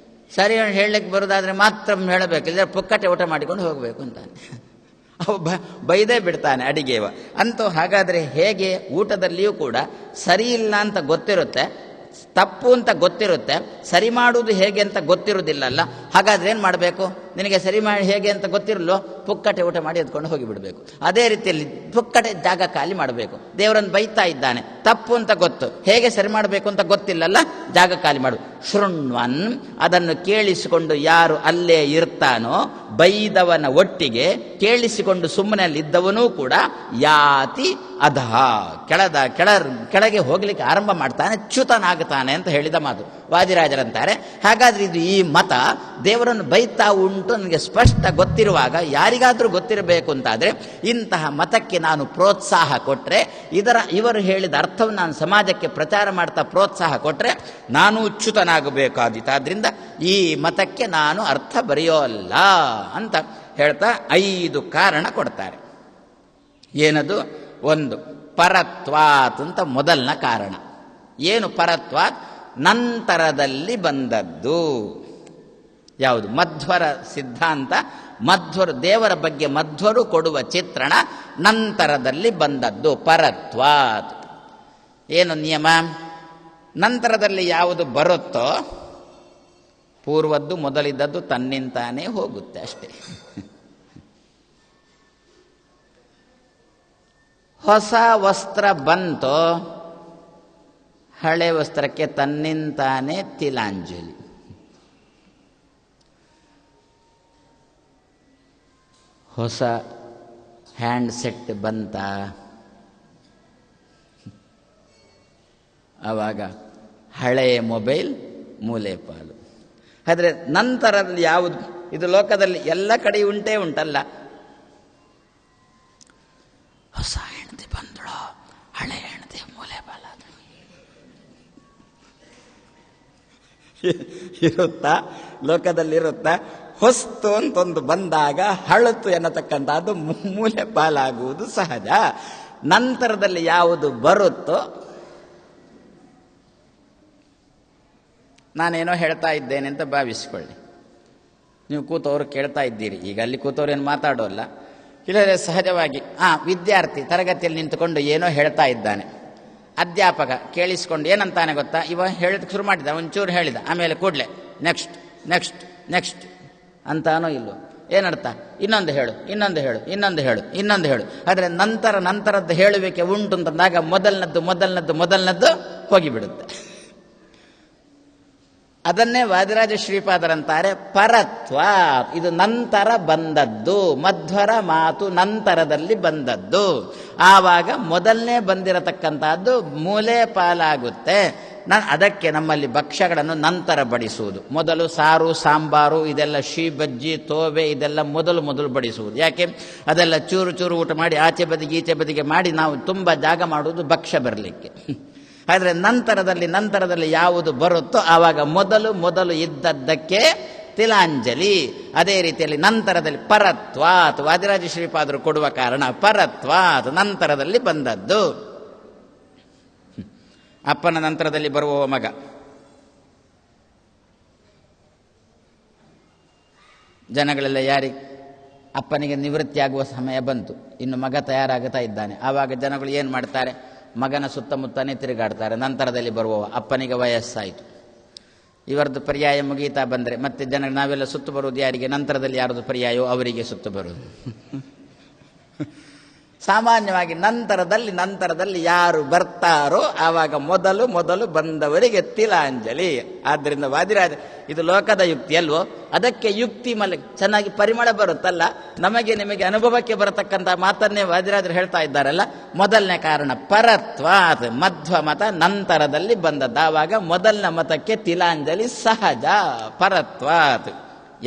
Speaker 1: ಸರಿ ಹೇಳಲಿಕ್ಕೆ ಬರೋದಾದರೆ ಮಾತ್ರ ಹೇಳಬೇಕು, ಇಲ್ಲದ್ರೆ ಪುಕ್ಕಟೆ ಊಟ ಮಾಡಿಕೊಂಡು ಹೋಗಬೇಕು ಅಂತಾನೆ. ಅವ ಬೈದೇ ಬಿಡ್ತಾನೆ ಅಡಿಗೆವ ಅಂತೂ. ಹಾಗಾದರೆ ಹೇಗೆ ಊಟದಲ್ಲಿಯೂ ಕೂಡ ಸರಿ ಇಲ್ಲ ಅಂತ ಗೊತ್ತಿರುತ್ತೆ, ತಪ್ಪು ಅಂತ ಗೊತ್ತಿರುತ್ತೆ, ಸರಿ ಮಾಡುವುದು ಹೇಗೆ ಅಂತ ಗೊತ್ತಿರುವುದಿಲ್ಲಲ್ಲ. ಹಾಗಾದ್ರೆ ಏನು ಮಾಡಬೇಕು? ನಿನಗೆ ಸರಿ ಮಾಡಿ ಹೇಗೆ ಅಂತ ಗೊತ್ತಿರಲ್ಲೋ, ಪುಕ್ಕಟೆ ಊಟ ಮಾಡಿ ಎದ್ಕೊಂಡು ಹೋಗಿಬಿಡಬೇಕು. ಅದೇ ರೀತಿಯಲ್ಲಿ ಪುಕ್ಕಟೆ ಜಾಗ ಖಾಲಿ ಮಾಡಬೇಕು. ದೇವರನ್ನು ಬೈತಾ ಇದ್ದಾನೆ, ತಪ್ಪು ಅಂತ ಗೊತ್ತು, ಹೇಗೆ ಸರಿ ಮಾಡಬೇಕು ಅಂತ ಗೊತ್ತಿಲ್ಲಲ್ಲ, ಜಾಗ ಖಾಲಿ ಮಾಡು. ಶೃಣ್ವನ್, ಅದನ್ನು ಕೇಳಿಸಿಕೊಂಡು ಯಾರು ಅಲ್ಲೇ ಇರ್ತಾನೋ, ಬೈದವನ ಒಟ್ಟಿಗೆ ಕೇಳಿಸಿಕೊಂಡು ಸುಮ್ಮನೆ ಅಲ್ಲಿದ್ದವನೂ ಕೂಡ ಯಾತಿ ಅಧಃ, ಕೆಳಗೆ ಹೋಗ್ಲಿಕ್ಕೆ ಆರಂಭ ಮಾಡ್ತಾನೆ, ಚ್ಯುತನಾಗುತ್ತಾನೆ ಅಂತ ಹೇಳಿದ ಮಾತು ವಾದಿರಾಜರಂತಾರೆ. ಹಾಗಾದ್ರೆ ಇದು ಈ ಮತ ದೇವರನ್ನು ಬೈತಾ ಉಂಟು ನನಗೆ ಸ್ಪಷ್ಟ ಗೊತ್ತಿರುವಾಗ ಯಾರಿಗಾದ್ರೂ ಗೊತ್ತಿರಬೇಕು ಅಂತಾದ್ರೆ ಇಂತಹ ಮತಕ್ಕೆ ನಾನು ಪ್ರೋತ್ಸಾಹ ಕೊಟ್ಟರೆ, ಇವರು ಹೇಳಿದ ಅರ್ಥವನ್ನು ನಾನು ಸಮಾಜಕ್ಕೆ ಪ್ರಚಾರ ಮಾಡ್ತಾ ಪ್ರೋತ್ಸಾಹ ಕೊಟ್ಟರೆ ನಾನು ಚ್ಯುತನಾಗಬೇಕಾದೀತು. ಆದ್ರಿಂದ ಈ ಮತಕ್ಕೆ ನಾನು ಅರ್ಥ ಬರೆಯೋಲ್ಲ ಅಂತ ಹೇಳ್ತಾ 5 ಕಾರಣ ಕೊಡ್ತಾರೆ. ಏನದು? ಒಂದು ಪರತ್ವಾತ್ ಅಂತ ಮೊದಲನ ಕಾರಣ. ಏನು ಪರತ್ವಾತ್? ನಂತರದಲ್ಲಿ ಬಂದದ್ದು. ಯಾವುದು? ಮಧ್ವರ ಸಿದ್ಧಾಂತ. ಮಧ್ವರು, ದೇವರ ಬಗ್ಗೆ ಮಧ್ವರು ಕೊಡುವ ಚಿತ್ರಣ ನಂತರದಲ್ಲಿ ಬಂದದ್ದು ಪರತ್ವಾತ್. ಏನು ನಿಯಮ? ನಂತರದಲ್ಲಿ ಯಾವುದು ಬರುತ್ತೋ ಪೂರ್ವದ್ದು ಮೊದಲಿದ್ದದ್ದು ತನ್ನಿಂತಾನೇ ಹೋಗುತ್ತೆ ಅಷ್ಟೇ. ಹೊಸ ವಸ್ತ್ರ ಬಂತೋ ಹಳೆ ವಸ್ತ್ರಕ್ಕೆ ತನ್ನಿಂತಾನೇ ತಿಲಾಂಜಲಿ. ಹೊಸ ಹ್ಯಾಂಡ್ ಸೆಟ್ ಬಂತ, ಆವಾಗ ಹಳೆಯ ಮೊಬೈಲ್ ಮೂಲೆ ಪಾಲು. ಆದರೆ ನಂತರದಲ್ಲಿ ಯಾವುದು? ಇದು ಲೋಕದಲ್ಲಿ ಎಲ್ಲ ಕಡೆ ಉಂಟಲ್ಲ. ಹೊಸ ಹೆಂಡತಿ ಬಂದಳು, ಹಳೆ ಹೆಂಡತಿ ಮೂಲೆ ಪಾಲಾದ. ಇರುತ್ತಾ? ಲೋಕದಲ್ಲಿರುತ್ತಾ? ಹೊಸ್ತು ಅಂತೊಂದು ಬಂದಾಗ ಹಳತು ಎನ್ನತಕ್ಕಂಥದ್ದು ಮೂಲೆ ಪಾಲಾಗುವುದು ಸಹಜ. ನಂತರದಲ್ಲಿ ಯಾವುದು ಬರುತ್ತೋ, ನಾನೇನೋ ಹೇಳ್ತಾ ಇದ್ದೇನೆ ಅಂತ ಭಾವಿಸಿಕೊಳ್ಳಿ. ನೀವು ಕೂತವರು ಕೇಳ್ತಾ ಇದ್ದೀರಿ. ಈಗ ಅಲ್ಲಿ ಕೂತವ್ರು ಏನು ಮಾತಾಡೋಲ್ಲ. ಇಲ್ಲದೆ ಸಹಜವಾಗಿ ವಿದ್ಯಾರ್ಥಿ ತರಗತಿಯಲ್ಲಿ ನಿಂತುಕೊಂಡು ಏನೋ ಹೇಳ್ತಾ ಇದ್ದಾನೆ. ಅಧ್ಯಾಪಕ ಕೇಳಿಸ್ಕೊಂಡು ಏನಂತಾನೆ ಗೊತ್ತಾ, ಇವ ಹೇಳೋದಕ್ಕೆ ಶುರು ಮಾಡಿದ, ಒಂಚೂರು ಹೇಳಿದ, ಆಮೇಲೆ ಕೂಡಲೇ ನೆಕ್ಸ್ಟ್ ನೆಕ್ಸ್ಟ್ ನೆಕ್ಸ್ಟ್ ಅಂತಾನೋ ಇಲ್ಲೋ, ಏನರ್ಥ? ಇನ್ನೊಂದು ಹೇಳು, ಇನ್ನೊಂದು ಹೇಳು, ಇನ್ನೊಂದು ಹೇಳು, ಇನ್ನೊಂದು ಹೇಳು. ಆದರೆ ನಂತರದ್ದು ಹೇಳುವಿಕೆ ಉಂಟು ಅಂತಂದಾಗ ಮೊದಲನದ್ದು ಹೋಗಿಬಿಡುತ್ತೆ. ಅದನ್ನೇ ವಾದಿರಾಜ ಶ್ರೀಪಾದರಂತಾರೆ ಪರತ್ವ. ಇದು ನಂತರ ಬಂದದ್ದು, ಮಧ್ವರ ಮಾತು ನಂತರದಲ್ಲಿ ಬಂದದ್ದು. ಆವಾಗ ಮೊದಲನೇ ಬಂದಿರತಕ್ಕಂಥದ್ದು ಮೂಲೆ ಪಾಲಾಗುತ್ತೆ. ಅದಕ್ಕೆ ನಮ್ಮಲ್ಲಿ ಭಕ್ಷ್ಯಗಳನ್ನು ನಂತರ ಬಡಿಸುವುದು. ಮೊದಲು ಸಾರು ಸಾಂಬಾರು ಇದೆಲ್ಲ ಬಜ್ಜಿ ತೋವೆ ಇದೆಲ್ಲ ಮೊದಲು ಬಡಿಸುವುದು. ಯಾಕೆ? ಅದೆಲ್ಲ ಚೂರು ಚೂರು ಊಟ ಮಾಡಿ ಆಚೆ ಬದಿಗೆ ಈಚೆ ಬದಿಗೆ ಮಾಡಿ ನಾವು ತುಂಬ ಜಾಗ ಮಾಡುವುದು ಭಕ್ಷ್ಯ ಬರಲಿಕ್ಕೆ. ಆದರೆ ನಂತರದಲ್ಲಿ ಯಾವುದು ಬರುತ್ತೋ ಆವಾಗ ಮೊದಲು ಇದ್ದದ್ದಕ್ಕೆ ತಿಲಾಂಜಲಿ. ಅದೇ ರೀತಿಯಲ್ಲಿ ನಂತರದಲ್ಲಿ ಪರತ್ವಾತ್, ವಾದಿರಾಜ ಶ್ರೀಪಾದರು ಕೊಡುವ ಕಾರಣ ಪರತ್ವಾತ್, ನಂತರದಲ್ಲಿ ಬಂದದ್ದು. ಅಪ್ಪನ ನಂತರದಲ್ಲಿ ಬರುವ ಮಗ. ಜನಗಳೆಲ್ಲ ಯಾರಿಗೆ ಅಪ್ಪನಿಗೆ ನಿವೃತ್ತಿಯಾಗುವ ಸಮಯ ಬಂತು, ಇನ್ನು ಮಗ ತಯಾರಾಗುತ್ತಾ ಇದ್ದಾನೆ. ಆವಾಗ ಜನಗಳು ಏನು ಮಾಡ್ತಾರೆ? ಮಗನ ಸುತ್ತಮುತ್ತನೇ ತಿರುಗಾಡ್ತಾರೆ. ನಂತರದಲ್ಲಿ ಬರುವವ ಅಪ್ಪನಿಗೆ ವಯಸ್ಸಾಯಿತು, ಇವರದ್ದು ಪರ್ಯಾಯ ಮುಗೀತಾ ಬಂದರೆ ಮತ್ತೆ ನಾವೆಲ್ಲ ಸುತ್ತು ಬರುವುದು ಯಾರಿಗೆ? ನಂತರದಲ್ಲಿ ಯಾರದು ಪರ್ಯಾಯವೋ ಅವರಿಗೆ ಸುತ್ತು ಬರುವುದು. ಸಾಮಾನ್ಯವಾಗಿ ನಂತರದಲ್ಲಿ ಯಾರು ಬರ್ತಾರೋ ಆವಾಗ ಮೊದಲು ಬಂದವರಿಗೆ ತಿಲಾಂಜಲಿ. ಆದ್ದರಿಂದ ವಾದಿರಾಜ ಇದು ಲೋಕದ ಯುಕ್ತಿ ಅಲ್ವೋ? ಅದಕ್ಕೆ ಯುಕ್ತಿ ಚೆನ್ನಾಗಿ ಪರಿಮಳ ಬರುತ್ತಲ್ಲ, ನಮಗೆ ನಿಮಗೆ ಅನುಭವಕ್ಕೆ ಬರತಕ್ಕಂಥ ಮಾತನ್ನೇ ವಾದಿರಾಜರು ಹೇಳ್ತಾ ಇದ್ದಾರಲ್ಲ. ಮೊದಲನೇ ಕಾರಣ ಪರತ್ವಾತ್, ಮಧ್ವ ಮತ ನಂತರದಲ್ಲಿ ಬಂದದ್ದು. ಆವಾಗ ಮೊದಲನೇ ಮತಕ್ಕೆ ತಿಲಾಂಜಲಿ ಸಹಜ, ಪರತ್ವಾತ್.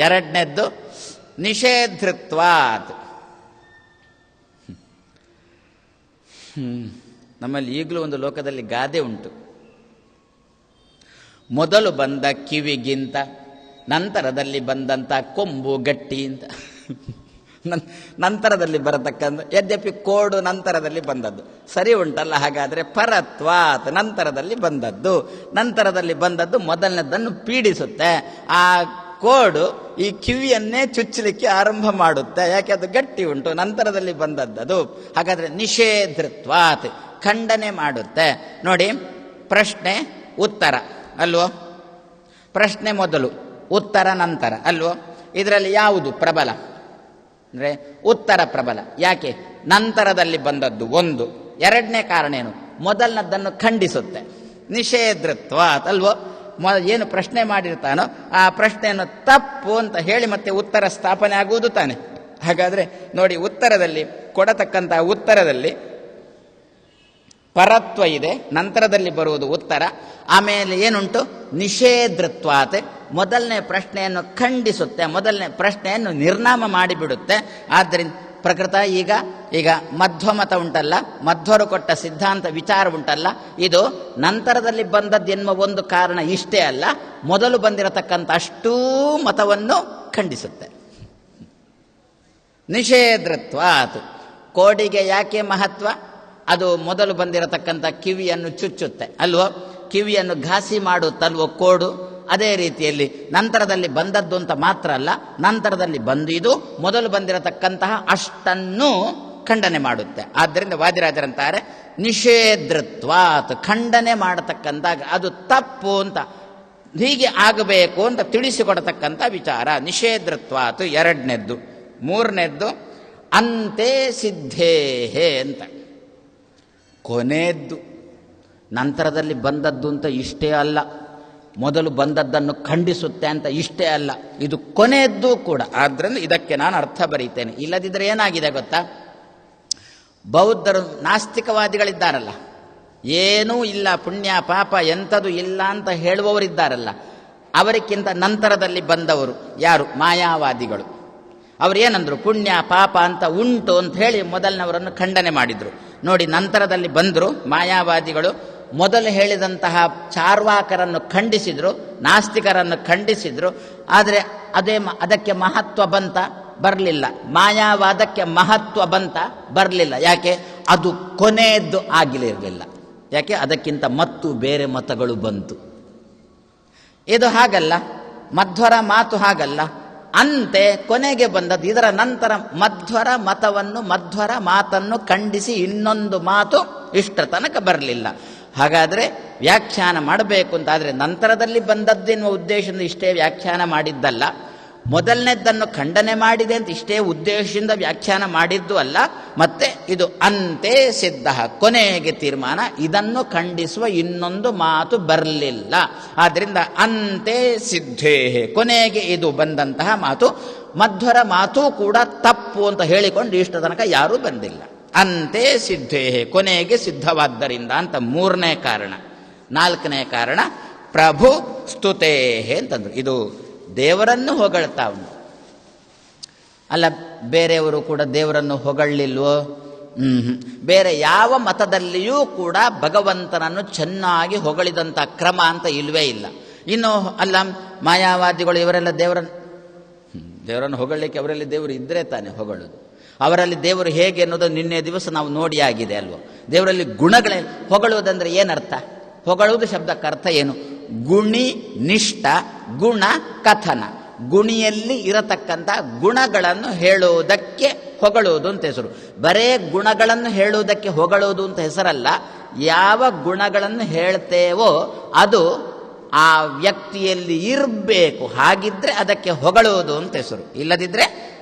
Speaker 1: ಎರಡನೇದ್ದು ನಿಷೇಧೃತ್ವಾತ್. ನಮ್ಮಲ್ಲಿ ಈಗಲೂ ಒಂದು ಲೋಕದಲ್ಲಿ ಗಾದೆ ಉಂಟು, ಮೊದಲು ಬಂದ ಕಿವಿಗಿಂತ ನಂತರದಲ್ಲಿ ಬಂದಂಥ ಕೊಂಬು ಗಟ್ಟಿ ಅಂತ. ನಂತರದಲ್ಲಿ ಬರತಕ್ಕಂಥ, ಯದ್ಯಪಿ ಕೋಡು ನಂತರದಲ್ಲಿ ಬಂದದ್ದು ಸರಿ ಉಂಟಲ್ಲ. ಹಾಗಾದರೆ ಪರತ್ವಾತ್, ನಂತರದಲ್ಲಿ ಬಂದದ್ದು ಮೊದಲನೇದನ್ನು ಪೀಡಿಸುತ್ತೆ. ಆ ಕೋಡು ಈ ಕಿವಿಯನ್ನೇ ಚುಚ್ಚಲಿಕ್ಕೆ ಆರಂಭ ಮಾಡುತ್ತೆ. ಯಾಕೆ? ಅದು ಗಟ್ಟಿ ಉಂಟು, ನಂತರದಲ್ಲಿ ಬಂದದ್ದು. ಹಾಗಾದ್ರೆ ನಿಷೇಧೃತ್ವಾತ್, ಖಂಡನೆ ಮಾಡುತ್ತೆ. ನೋಡಿ, ಪ್ರಶ್ನೆ ಉತ್ತರ ಅಲ್ವೋ? ಪ್ರಶ್ನೆ ಮೊದಲು, ಉತ್ತರ ನಂತರ ಅಲ್ವೋ? ಇದರಲ್ಲಿ ಯಾವುದು ಪ್ರಬಲ ಅಂದರೆ ಉತ್ತರ ಪ್ರಬಲ. ಯಾಕೆ? ನಂತರದಲ್ಲಿ ಬಂದದ್ದು ಒಂದು. ಎರಡನೇ ಕಾರಣ ಏನು? ಮೊದಲನದ್ದನ್ನು ಖಂಡಿಸುತ್ತೆ, ನಿಷೇಧೃತ್ವಾತ್ ಅಲ್ವೋ? ಏನು ಪ್ರಶ್ನೆ ಮಾಡಿರ್ತಾನೋ ಆ ಪ್ರಶ್ನೆಯನ್ನು ತಪ್ಪು ಅಂತ ಹೇಳಿ ಮತ್ತೆ ಉತ್ತರ ಸ್ಥಾಪನೆ ಆಗುವುದು ತಾನೆ. ಹಾಗಾದ್ರೆ ನೋಡಿ, ಉತ್ತರದಲ್ಲಿ ಕೊಡತಕ್ಕಂಥ ಉತ್ತರದಲ್ಲಿ ಪರತ್ವ ಇದೆ, ನಂತರದಲ್ಲಿ ಬರುವುದು ಉತ್ತರ. ಆಮೇಲೆ ಏನುಂಟು? ನಿಷೇಧೃತ್ವಾತ್, ಮೊದಲನೇ ಪ್ರಶ್ನೆಯನ್ನು ಖಂಡಿಸುತ್ತೆ, ಮೊದಲನೇ ಪ್ರಶ್ನೆಯನ್ನು ನಿರ್ನಾಮ ಮಾಡಿಬಿಡುತ್ತೆ. ಆದ್ದರಿಂದ ಪ್ರಕೃತ ಈಗ ಮಧ್ವಮತ ಉಂಟಲ್ಲ, ಮಧ್ವರು ಕೊಟ್ಟ ಸಿದ್ಧಾಂತ ವಿಚಾರ ಉಂಟಲ್ಲ, ಇದು ನಂತರದಲ್ಲಿ ಬಂದದ್ದೆನ್ನುವ ಒಂದು ಕಾರಣ ಇಷ್ಟೇ ಅಲ್ಲ, ಮೊದಲು ಬಂದಿರತಕ್ಕಂಥ ಅಷ್ಟೂ ಮತವನ್ನು ಖಂಡಿಸುತ್ತೆ. ನಿಷೇಧೃತ್ವಾತ್. ಕೋಡಿಗೆ ಯಾಕೆ ಮಹತ್ವ? ಅದು ಮೊದಲು ಬಂದಿರತಕ್ಕಂಥ ಕಿವಿಯನ್ನು ಚುಚ್ಚುತ್ತೆ ಅಲ್ವೋ? ಕಿವಿಯನ್ನು ಘಾಸಿ ಮಾಡುತ್ತಲ್ವೋ ಕೋಡು? ಅದೇ ರೀತಿಯಲ್ಲಿ ನಂತರದಲ್ಲಿ ಬಂದದ್ದು ಅಂತ ಮಾತ್ರ ಅಲ್ಲ, ನಂತರದಲ್ಲಿ ಬಂದಿದ್ದು ಮೊದಲು ಬಂದಿರತಕ್ಕಂತಹ ಅಷ್ಟನ್ನು ಖಂಡನೆ ಮಾಡುತ್ತೆ. ಆದ್ದರಿಂದ ವಾದಿರಾಜರಂತಾರೆ ನಿಷೇಧೃತ್ವಾತ್, ಖಂಡನೆ ಮಾಡತಕ್ಕಂತಾಗ ಅದು ತಪ್ಪು ಅಂತ, ಹೀಗೆ ಆಗಬೇಕು ಅಂತ ತಿಳಿಸಿಕೊಡತಕ್ಕಂಥ ವಿಚಾರ ನಿಷೇಧೃತ್ವಾತ್. ಎರಡನೇದ್ದು. ಮೂರನೇದ್ದು ಅಂತೆ ಸಿದ್ಧೇಹೇ ಅಂತ, ಕೊನೆಯದ್ದು. ನಂತರದಲ್ಲಿ ಬಂದದ್ದು ಅಂತ ಇಷ್ಟೇ ಅಲ್ಲ, ಮೊದಲು ಬಂದದ್ದನ್ನು ಖಂಡಿಸುತ್ತೆ ಅಂತ ಇಷ್ಟೇ ಅಲ್ಲ, ಇದು ಕೊನೆಯದ್ದು ಕೂಡ. ಆದ್ದರಿಂದ ಇದಕ್ಕೆ ನಾನು ಅರ್ಥ ಬರೀತೇನೆ. ಇಲ್ಲದಿದ್ದರೆ ಏನಾಗಿದೆ ಗೊತ್ತಾ? ಬೌದ್ಧರು ನಾಸ್ತಿಕವಾದಿಗಳಿದ್ದಾರಲ್ಲ, ಏನೂ ಇಲ್ಲ, ಪುಣ್ಯ ಪಾಪ ಎಂಥದು ಇಲ್ಲ ಅಂತ ಹೇಳುವವರಿದ್ದಾರಲ್ಲ, ಅವರಿಗಿಂತ ನಂತರದಲ್ಲಿ ಬಂದವರು ಯಾರು? ಮಾಯಾವಾದಿಗಳು. ಅವರು ಏನಂದ್ರು? ಪುಣ್ಯ ಪಾಪ ಅಂತ ಉಂಟು ಅಂತ ಹೇಳಿ ಮೊದಲನವರನ್ನು ಖಂಡನೆ ಮಾಡಿದ್ರು. ನೋಡಿ, ನಂತರದಲ್ಲಿ ಬಂದರು ಮಾಯಾವಾದಿಗಳು. ಮೊದಲು ಹೇಳಿದಂತಹ ಚಾರ್ವಾಕರನ್ನು ಖಂಡಿಸಿದ್ರು, ನಾಸ್ತಿಕರನ್ನು ಖಂಡಿಸಿದ್ರು. ಆದರೆ ಅದಕ್ಕೆ ಮಹತ್ವ ಬಂತ? ಬರಲಿಲ್ಲ. ಮಾಯಾವಾದಕ್ಕೆ ಮಹತ್ವ ಬಂತ? ಬರಲಿಲ್ಲ. ಯಾಕೆ? ಅದು ಕೊನೆಯದ್ದು ಆಗಿರಲಿಲ್ಲ. ಯಾಕೆ? ಅದಕ್ಕಿಂತ ಮತ್ತು ಬೇರೆ ಮತಗಳು ಬಂತು. ಇದು ಹಾಗಲ್ಲ, ಮಧ್ವರ ಮಾತು ಹಾಗಲ್ಲ. ಅಂತೆ ಕೊನೆಗೆ ಬಂದದ್ದು. ಇದರ ನಂತರ ಮಧ್ವರ ಮಾತನ್ನು ಖಂಡಿಸಿ ಇನ್ನೊಂದು ಮಾತು ಇಷ್ಟರ ತನಕ ಬರಲಿಲ್ಲ. ಹಾಗಾದರೆ ವ್ಯಾಖ್ಯಾನ ಮಾಡಬೇಕು ಅಂತಾದರೆ ನಂತರದಲ್ಲಿ ಬಂದದ್ದೆನ್ನುವ ಉದ್ದೇಶದಿಂದ ಇಷ್ಟೇ ವ್ಯಾಖ್ಯಾನ ಮಾಡಿದ್ದಲ್ಲ, ಮೊದಲನೇದ್ದನ್ನು ಖಂಡನೆ ಮಾಡಿದೆ ಅಂತ ಇಷ್ಟೇ ಉದ್ದೇಶದಿಂದ ವ್ಯಾಖ್ಯಾನ ಮಾಡಿದ್ದು ಅಲ್ಲ. ಮತ್ತೆ ಇದು ಅಂತೆ ಸಿದ್ಧ, ಕೊನೆಗೆ ತೀರ್ಮಾನ, ಇದನ್ನು ಖಂಡಿಸುವ ಇನ್ನೊಂದು ಮಾತು ಬರಲಿಲ್ಲ. ಆದ್ದರಿಂದ ಅಂತೆ ಸಿದ್ಧೇ, ಕೊನೆಗೆ ಇದು ಬಂದಂತಹ ಮಾತು. ಮಧ್ವರ ಮಾತು ಕೂಡ ತಪ್ಪು ಅಂತ ಹೇಳಿಕೊಂಡು ಇಷ್ಟ ತನಕ ಯಾರೂ ಬಂದಿಲ್ಲ. ಅಂತೆ ಸಿದ್ಧೇ, ಕೊನೆಗೆ ಸಿದ್ಧವಾದ್ದರಿಂದ ಅಂತ ಮೂರನೇ ಕಾರಣ. ನಾಲ್ಕನೇ ಕಾರಣ ಪ್ರಭು ಸ್ತುತೇ ಅಂತಂದ್ರು. ಇದು ದೇವರನ್ನು ಹೊಗಳ್ತಾ ಉಂಟು. ಅಲ್ಲ, ಬೇರೆಯವರು ಕೂಡ ದೇವರನ್ನು ಹೊಗಳಲಿಲ್ವೋ? ಬೇರೆ ಯಾವ ಮತದಲ್ಲಿಯೂ ಕೂಡ ಭಗವಂತನನ್ನು ಚೆನ್ನಾಗಿ ಹೊಗಳಿದಂಥ ಕ್ರಮ ಅಂತ ಇಲ್ವೇ ಇಲ್ಲ. ಇನ್ನು ಅಲ್ಲ, ಮಾಯಾವಾದಿಗಳು ಇವರೆಲ್ಲ ದೇವರನ್ನು ಹೊಗಳಲಿಕ್ಕೆ ಅವರಲ್ಲಿ ದೇವರು ಇದ್ದರೆ ತಾನೇ ಹೊಗಳೋದು. ಅವರಲ್ಲಿ ದೇವರು ಹೇಗೆ ಅನ್ನೋದು ನಿನ್ನೆ ದಿವಸ ನಾವು ನೋಡಿ ಆಗಿದೆ ಅಲ್ವೋ. ದೇವರಲ್ಲಿ ಗುಣಗಳೇ. ಹೊಗಳುವುದಂದ್ರೆ ಏನರ್ಥ? ಹೊಗಳುವುದು ಶಬ್ದಕ್ಕೆ ಅರ್ಥ ಏನು? ಗುಣಿ ನಿಷ್ಠ, ಗುಣ ಕಥನ. ಗುಣಿಯಲ್ಲಿ ಇರತಕ್ಕಂಥ ಗುಣಗಳನ್ನು ಹೇಳುವುದಕ್ಕೆ ಹೊಗಳುವುದು ಅಂತ ಹೆಸರು. ಬರೇ ಗುಣಗಳನ್ನು ಹೇಳುವುದಕ್ಕೆ ಹೊಗಳುವುದು ಅಂತ ಹೆಸರಲ್ಲ. ಯಾವ ಗುಣಗಳನ್ನು ಹೇಳ್ತೇವೋ ಅದು ಆ ವ್ಯಕ್ತಿಯಲ್ಲಿ ಇರಬೇಕು. ಹಾಗಿದ್ರೆ ಅದಕ್ಕೆ ಹೊಗಳುವುದು ಅಂತ ಹೆಸರು. ಇಲ್ಲದಿದ್ದರೆ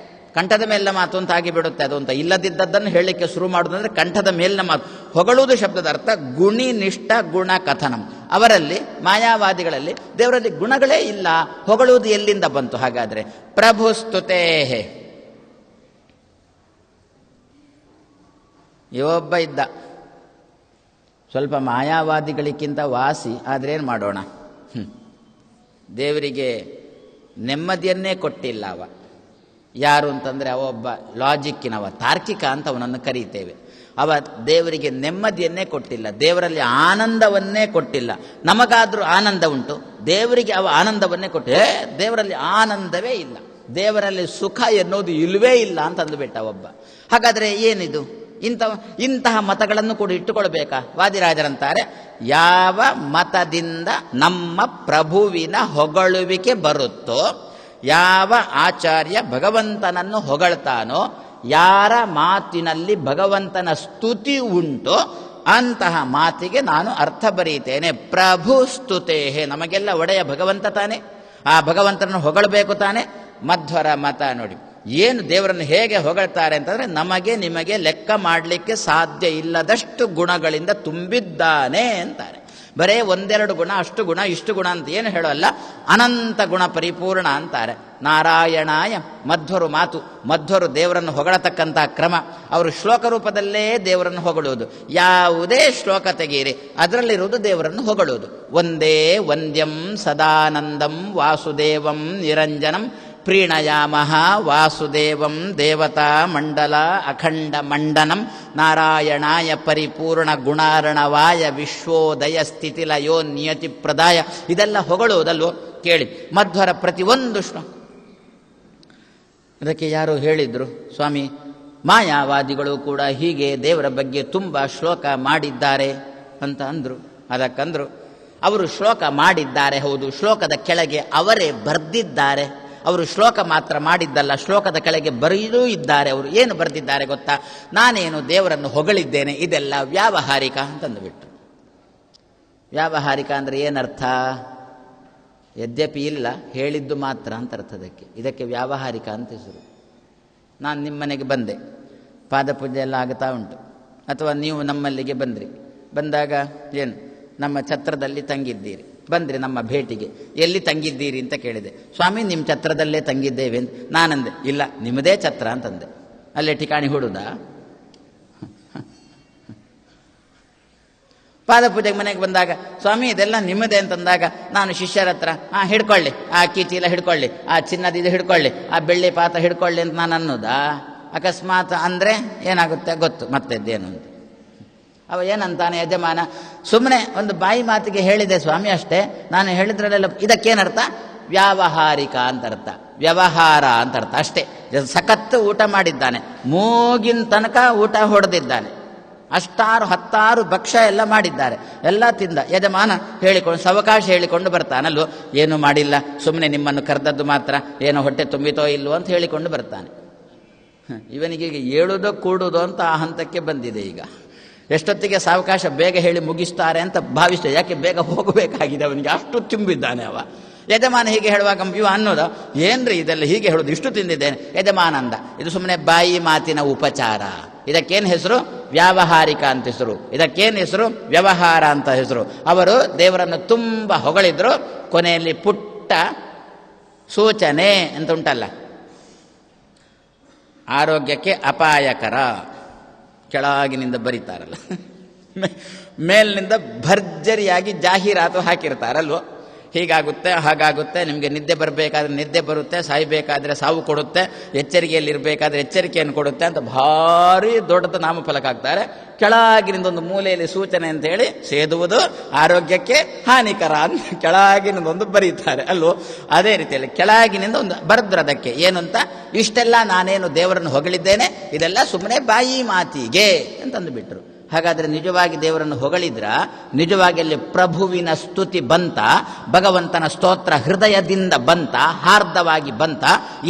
Speaker 1: ಕಂಠದ ಮೇಲಿನ ಮಾತು ಅಂತ ಆಗಿಬಿಡುತ್ತೆ ಅದು. ಅಂತ ಇಲ್ಲದಿದ್ದದ್ದನ್ನು ಹೇಳಲಿಕ್ಕೆ ಶುರು ಮಾಡುವುದಂದ್ರೆ ಕಂಠದ ಮೇಲಿನ ಮಾತು. ಹೊಗಳುವುದು ಶಬ್ದದ ಅರ್ಥ ಗುಣಿ ನಿಷ್ಠ ಗುಣ ಕಥನಂ. ಅವರಲ್ಲಿ, ಮಾಯಾವಾದಿಗಳಲ್ಲಿ ದೇವರಲ್ಲಿ ಗುಣಗಳೇ ಇಲ್ಲ. ಹೊಗಳುವುದು ಎಲ್ಲಿಂದ ಬಂತು? ಹಾಗಾದ್ರೆ ಪ್ರಭು ಸ್ತುತೇ. ಇವೊಬ್ಬ ಇದ್ದ, ಸ್ವಲ್ಪ ಮಾಯಾವಾದಿಗಳಿಗಿಂತ ವಾಸಿ. ಆದರೆ ಏನು ಮಾಡೋಣ, ದೇವರಿಗೆ ನೆಮ್ಮದಿಯನ್ನೇ ಕೊಟ್ಟಿಲ್ಲ ಅವ. ಯಾರು ಅಂತಂದರೆ ಅವ ಒಬ್ಬ ಲಾಜಿಕ್ಕಿನವ, ತಾರ್ಕಿಕ ಅಂತ ಅವನನ್ನು ಕರೀತೇವೆ. ಅವ ದೇವರಿಗೆ ನೆಮ್ಮದಿಯನ್ನೇ ಕೊಟ್ಟಿಲ್ಲ, ದೇವರಲ್ಲಿ ಆನಂದವನ್ನೇ ಕೊಟ್ಟಿಲ್ಲ. ನಮಗಾದರೂ ಆನಂದ ಉಂಟು, ದೇವರಿಗೆ ಅವ ಆನಂದವನ್ನೇ ಕೊಟ್ಟು ದೇವರಲ್ಲಿ ಆನಂದವೇ ಇಲ್ಲ, ದೇವರಲ್ಲಿ ಸುಖ ಎನ್ನುವುದು ಇಲ್ಲವೇ ಇಲ್ಲ ಅಂತ ಅಂದುಬಿಟ್ಟ ಒಬ್ಬ. ಹಾಗಾದರೆ ಏನಿದು? ಇಂತಹ ಮತಗಳನ್ನು ಕೂಡ ಇಟ್ಟುಕೊಳ್ಬೇಕಾ? ವಾದಿರಾಜರಂತಾರೆ, ಯಾವ ಮತದಿಂದ ನಮ್ಮ ಪ್ರಭುವಿನ ಹೊಗಳುವಿಕೆ ಬರುತ್ತೋ, ಯಾವ ಆಚಾರ್ಯ ಭಗವಂತನನ್ನು ಹೊಗಳ್ತಾನೋ, ಯಾರ ಮಾತಿನಲ್ಲಿ ಭಗವಂತನ ಸ್ತುತಿ ಉಂಟೋ ಅಂತಹ ಮಾತಿಗೆ ನಾನು ಅರ್ಥ ಬರೀತೇನೆ. ಪ್ರಭು ಸ್ತುತೇಹೇ. ನಮಗೆಲ್ಲ ಒಡೆಯ ಭಗವಂತ ತಾನೆ, ಆ ಭಗವಂತನನ್ನು ಹೊಗಳಬೇಕು ತಾನೆ. ಮಧ್ವರ ಮತ ನೋಡಿ, ಏನು ದೇವರನ್ನು ಹೇಗೆ ಹೊಗಳ್ತಾರೆ ಅಂತಂದರೆ, ನಮಗೆ ನಿಮಗೆ ಲೆಕ್ಕ ಮಾಡಲಿಕ್ಕೆ ಸಾಧ್ಯ ಇಲ್ಲದಷ್ಟು ಗುಣಗಳಿಂದ ತುಂಬಿದ್ದಾನೆ ಅಂತಾರೆ. ಬರೇ ಒಂದೆರಡು ಗುಣ, ಅಷ್ಟು ಗುಣ, ಇಷ್ಟು ಗುಣ ಅಂತ ಏನು ಹೇಳೋಲ್ಲ, ಅನಂತ ಗುಣ ಪರಿಪೂರ್ಣ ಅಂತಾರೆ. ನಾರಾಯಣಾಯ ಮಧ್ವರು ಮಾತು. ಮಧ್ವರು ದೇವರನ್ನು ಹೊಗಳತಕ್ಕಂಥ ಕ್ರಮ. ಅವರು ಶ್ಲೋಕ ರೂಪದಲ್ಲೇ ದೇವರನ್ನು ಹೊಗಳುವುದು. ಯಾವುದೇ ಶ್ಲೋಕ ತೆಗೀರಿ, ಅದರಲ್ಲಿರುವುದು ದೇವರನ್ನು ಹೊಗಳುವುದು. ಒಂದೇ ವಂದ್ಯಂ ಸದಾನಂದಂ ವಾಸುದೇವಂ ನಿರಂಜನಂ ಪ್ರೀಣಯಾಮಃ ವಾಸುದೇವಂ ದೇವತಾ ಮಂಡಲ ಅಖಂಡ ಮಂಡನಂ ನಾರಾಯಣಾಯ ಪರಿಪೂರ್ಣ ಗುಣಾರ್ಣವಾಯ ವಿಶ್ವೋದಯ ಸ್ಥಿತಿಲಯೋ ನಿಯತಿ ಪ್ರದಾಯ. ಇದೆಲ್ಲ ಹೊಗಳುವುದಲ್ವೋ? ಕೇಳಿ, ಮಧ್ವರ ಪ್ರತಿಯೊಂದು ಅದಕ್ಕೆ ಯಾರೋ ಹೇಳಿದ್ರು, ಸ್ವಾಮಿ ಮಾಯಾವಾದಿಗಳು ಕೂಡ ಹೀಗೆ ದೇವರ ಬಗ್ಗೆ ತುಂಬ ಶ್ಲೋಕ ಮಾಡಿದ್ದಾರೆ ಅಂತ ಅಂದರು. ಅದಕ್ಕಂದ್ರು, ಅವರು ಶ್ಲೋಕ ಮಾಡಿದ್ದಾರೆ, ಹೌದು, ಶ್ಲೋಕದ ಕೆಳಗೆ ಅವರೇ ಬರೆದಿದ್ದಾರೆ. ಅವರು ಶ್ಲೋಕ ಮಾತ್ರ ಮಾಡಿದ್ದಲ್ಲ, ಶ್ಲೋಕದ ಕೆಳಗೆ ಬರೆಯೂ ಇದ್ದಾರೆ. ಅವರು ಏನು ಬರೆದಿದ್ದಾರೆ ಗೊತ್ತಾ? ನಾನೇನು ದೇವರನ್ನು ಹೊಗಳಿದ್ದೇನೆ, ಇದೆಲ್ಲ ವ್ಯಾವಹಾರಿಕ ಅಂತಂದುಬಿಟ್ಟು. ವ್ಯಾವಹಾರಿಕ ಅಂದರೆ ಏನರ್ಥ? ಯದ್ಯಪಿ ಇಲ್ಲ, ಹೇಳಿದ್ದು ಮಾತ್ರ ಅಂತ ಅರ್ಥ ಅದಕ್ಕೆ. ಇದಕ್ಕೆ ವ್ಯಾವಹಾರಿಕ ಅಂತ ಹೆಸರು. ನಾನು ನಿಮ್ಮ ಮನೆಗೆ ಬಂದೆ, ಪಾದಪೂಜೆ ಎಲ್ಲ ಆಗ್ತಾ ಉಂಟು, ಅಥವಾ ನೀವು ನಮ್ಮಲ್ಲಿಗೆ ಬಂದಾಗ ಏನು, ನಮ್ಮ ಛತ್ರದಲ್ಲಿ ತಂಗಿದ್ದೀರಿ, ಬಂದ್ರಿ ನಮ್ಮ ಭೇಟಿಗೆ. ಎಲ್ಲಿ ತಂಗಿದ್ದೀರಿ ಅಂತ ಕೇಳಿದೆ. ಸ್ವಾಮಿ ನಿಮ್ಮ ಛತ್ರದಲ್ಲೇ ತಂಗಿದ್ದೇವೆ ಅಂತ ನಾನಂದೆ. ಇಲ್ಲ, ನಿಮ್ಮದೇ ಛತ್ರ ಅಂತಂದೆ. ಅಲ್ಲೇ ಠಿಕಾಣಿ ಹುಡುದ. ಪಾದಪೂಜೆಗೆ ಮನೆಗೆ ಬಂದಾಗ, ಸ್ವಾಮಿ ಇದೆಲ್ಲ ನಿಮ್ಮದೇ ಅಂತಂದಾಗ ನಾನು ಶಿಷ್ಯರ ಹತ್ರ, ಹಿಡ್ಕೊಳ್ಳಿ, ಆ ಅಕ್ಕಿ ಚೀಲ ಹಿಡ್ಕೊಳ್ಳಿ, ಆ ಚಿನ್ನದ ಇದು ಹಿಡ್ಕೊಳ್ಳಿ, ಆ ಬೆಳ್ಳಿ ಪಾತ್ರ ಹಿಡ್ಕೊಳ್ಳಿ ಅಂತ ನಾನು ಅನ್ನೋದಾ? ಅಕಸ್ಮಾತ್ ಅಂದರೆ ಏನಾಗುತ್ತೆ ಗೊತ್ತು, ಮತ್ತೆದ್ದೇನು ಅಂತ. ಅವ ಏನಂತಾನೆ ಯಜಮಾನ, ಸುಮ್ಮನೆ ಒಂದು ಬಾಯಿ ಮಾತಿಗೆ ಹೇಳಿದೆ ಸ್ವಾಮಿ ಅಷ್ಟೇ, ನಾನು ಹೇಳಿದ್ರಲ್ಲೆಲ್ಲ ಇದಕ್ಕೇನರ್ಥ? ವ್ಯಾವಹಾರಿಕ ಅಂತ ಅರ್ಥ, ವ್ಯವಹಾರ ಅಂತ ಅರ್ಥ ಅಷ್ಟೇ. ಸಖತ್ತು ಊಟ ಮಾಡಿದ್ದಾನೆ, ಮೂಗಿನ ತನಕ ಊಟ ಹೊಡೆದಿದ್ದಾನೆ, 10 ಭಕ್ಷ್ಯ ಎಲ್ಲ ಮಾಡಿದ್ದಾರೆ, ಎಲ್ಲ ತಿಂದ. ಯಜಮಾನ ಹೇಳಿಕೊಂಡು ಸಾವಕಾಶ ಹೇಳಿಕೊಂಡು ಬರ್ತಾನಲ್ವ, ಏನು ಮಾಡಿಲ್ಲ, ಸುಮ್ಮನೆ ನಿಮ್ಮನ್ನು ಕರೆದದ್ದು ಮಾತ್ರ, ಏನೋ ಹೊಟ್ಟೆ ತುಂಬಿತೋ ಇಲ್ವೋ ಅಂತ ಹೇಳಿಕೊಂಡು ಬರ್ತಾನೆ. ಇವನಿಗೆ ಏಳುವುದೋ ಕೂಡುವುದೋ ಅಂತ ಆ ಹಂತಕ್ಕೆ ಬಂದಿದೆ. ಈಗ ಎಷ್ಟೊತ್ತಿಗೆ ಸಾವಕಾಶ ಬೇಗ ಹೇಳಿ ಮುಗಿಸ್ತಾರೆ ಅಂತ ಭಾವಿಸಿದೆ, ಯಾಕೆ ಬೇಗ ಹೋಗಬೇಕಾಗಿದೆ ಅವನಿಗೆ, ಅಷ್ಟು ತುಂಬಿದ್ದಾನೆ ಅವ. ಯಜಮಾನ ಹೀಗೆ ಹೇಳುವಾಗ ಇವ ಅನ್ನೋದು, ಏನ್ರಿ ಇದೆಲ್ಲ ಹೀಗೆ ಹೇಳೋದು, ಇಷ್ಟು ತಿಂದಿದ್ದೇನೆ. ಯಜಮಾನ ಅಂದ, ಇದು ಸುಮ್ಮನೆ ಬಾಯಿ ಮಾತಿನ ಉಪಚಾರ, ಇದಕ್ಕೇನು ಹೆಸರು? ವ್ಯಾವಹಾರಿಕ ಅಂತ ಹೆಸರು, ಇದಕ್ಕೇನು ಹೆಸರು? ವ್ಯವಹಾರ ಅಂತ ಹೆಸರು. ಅವರು ದೇವರನ್ನು ತುಂಬ ಹೊಗಳಿದ್ರು. ಕೊನೆಯಲ್ಲಿ ಪುಟ್ಟ ಸೂಚನೆ ಅಂತ ಉಂಟಲ್ಲ, ಆರೋಗ್ಯಕ್ಕೆ ಅಪಾಯಕರ, ಕೆಳಗಿನಿಂದ ಬರೀತಾರಲ್ಲ, ಮೇಲಿನಿಂದ ಭರ್ಜರಿಯಾಗಿ ಜಾಹೀರಾತು ಹಾಕಿರ್ತಾರಲ್ವ, ಹೀಗಾಗುತ್ತೆ ಹಾಗಾಗುತ್ತೆ, ನಿಮಗೆ ನಿದ್ದೆ ಬರಬೇಕಾದ್ರೆ ನಿದ್ದೆ ಬರುತ್ತೆ, ಸಾಯಬೇಕಾದ್ರೆ ಸಾವು ಕೊಡುತ್ತೆ, ಎಚ್ಚರಿಕೆಯಲ್ಲಿರಬೇಕಾದ್ರೆ ಎಚ್ಚರಿಕೆಯನ್ನು ಕೊಡುತ್ತೆ ಅಂತ ಭಾರಿ ದೊಡ್ಡದು ನಾಮಫಲಕ ಹಾಕ್ತಾರೆ. ಕೆಳಗಿನಿಂದ ಒಂದು ಮೂಲೆಯಲ್ಲಿ ಸೂಚನೆ ಅಂತ ಹೇಳಿ, ಸೇದುವುದು ಆರೋಗ್ಯಕ್ಕೆ ಹಾನಿಕರ ಅಂತ ಕೆಳಗಿನಿಂದ ಒಂದು ಬರೀತಾರೆ ಅಲ್ವೋ. ಅದೇ ರೀತಿಯಲ್ಲಿ ಕೆಳಗಿನಿಂದ ಒಂದು ಬರೆದ್ರು ಅದಕ್ಕೆ ಏನು ಅಂತ, ಇಷ್ಟೆಲ್ಲ ನಾನೇನು ದೇವರನ್ನು ಹೊಗಳಿದ್ದೇನೆ, ಇದೆಲ್ಲ ಸುಮ್ಮನೆ ಬಾಯಿ ಮಾತಿಗೆ ಅಂತಂದು ಬಿಟ್ರು. ಹಾಗಾದರೆ ನಿಜವಾಗಿ ದೇವರನ್ನು ಹೊಗಳಿದ್ರ, ನಿಜವಾಗಿ ಅಲ್ಲಿ ಪ್ರಭುವಿನ ಸ್ತುತಿ ಬಂತ, ಭಗವಂತನ ಸ್ತೋತ್ರ ಹೃದಯದಿಂದ ಬಂತ, ಹಾರ್ದವಾಗಿ ಬಂತ?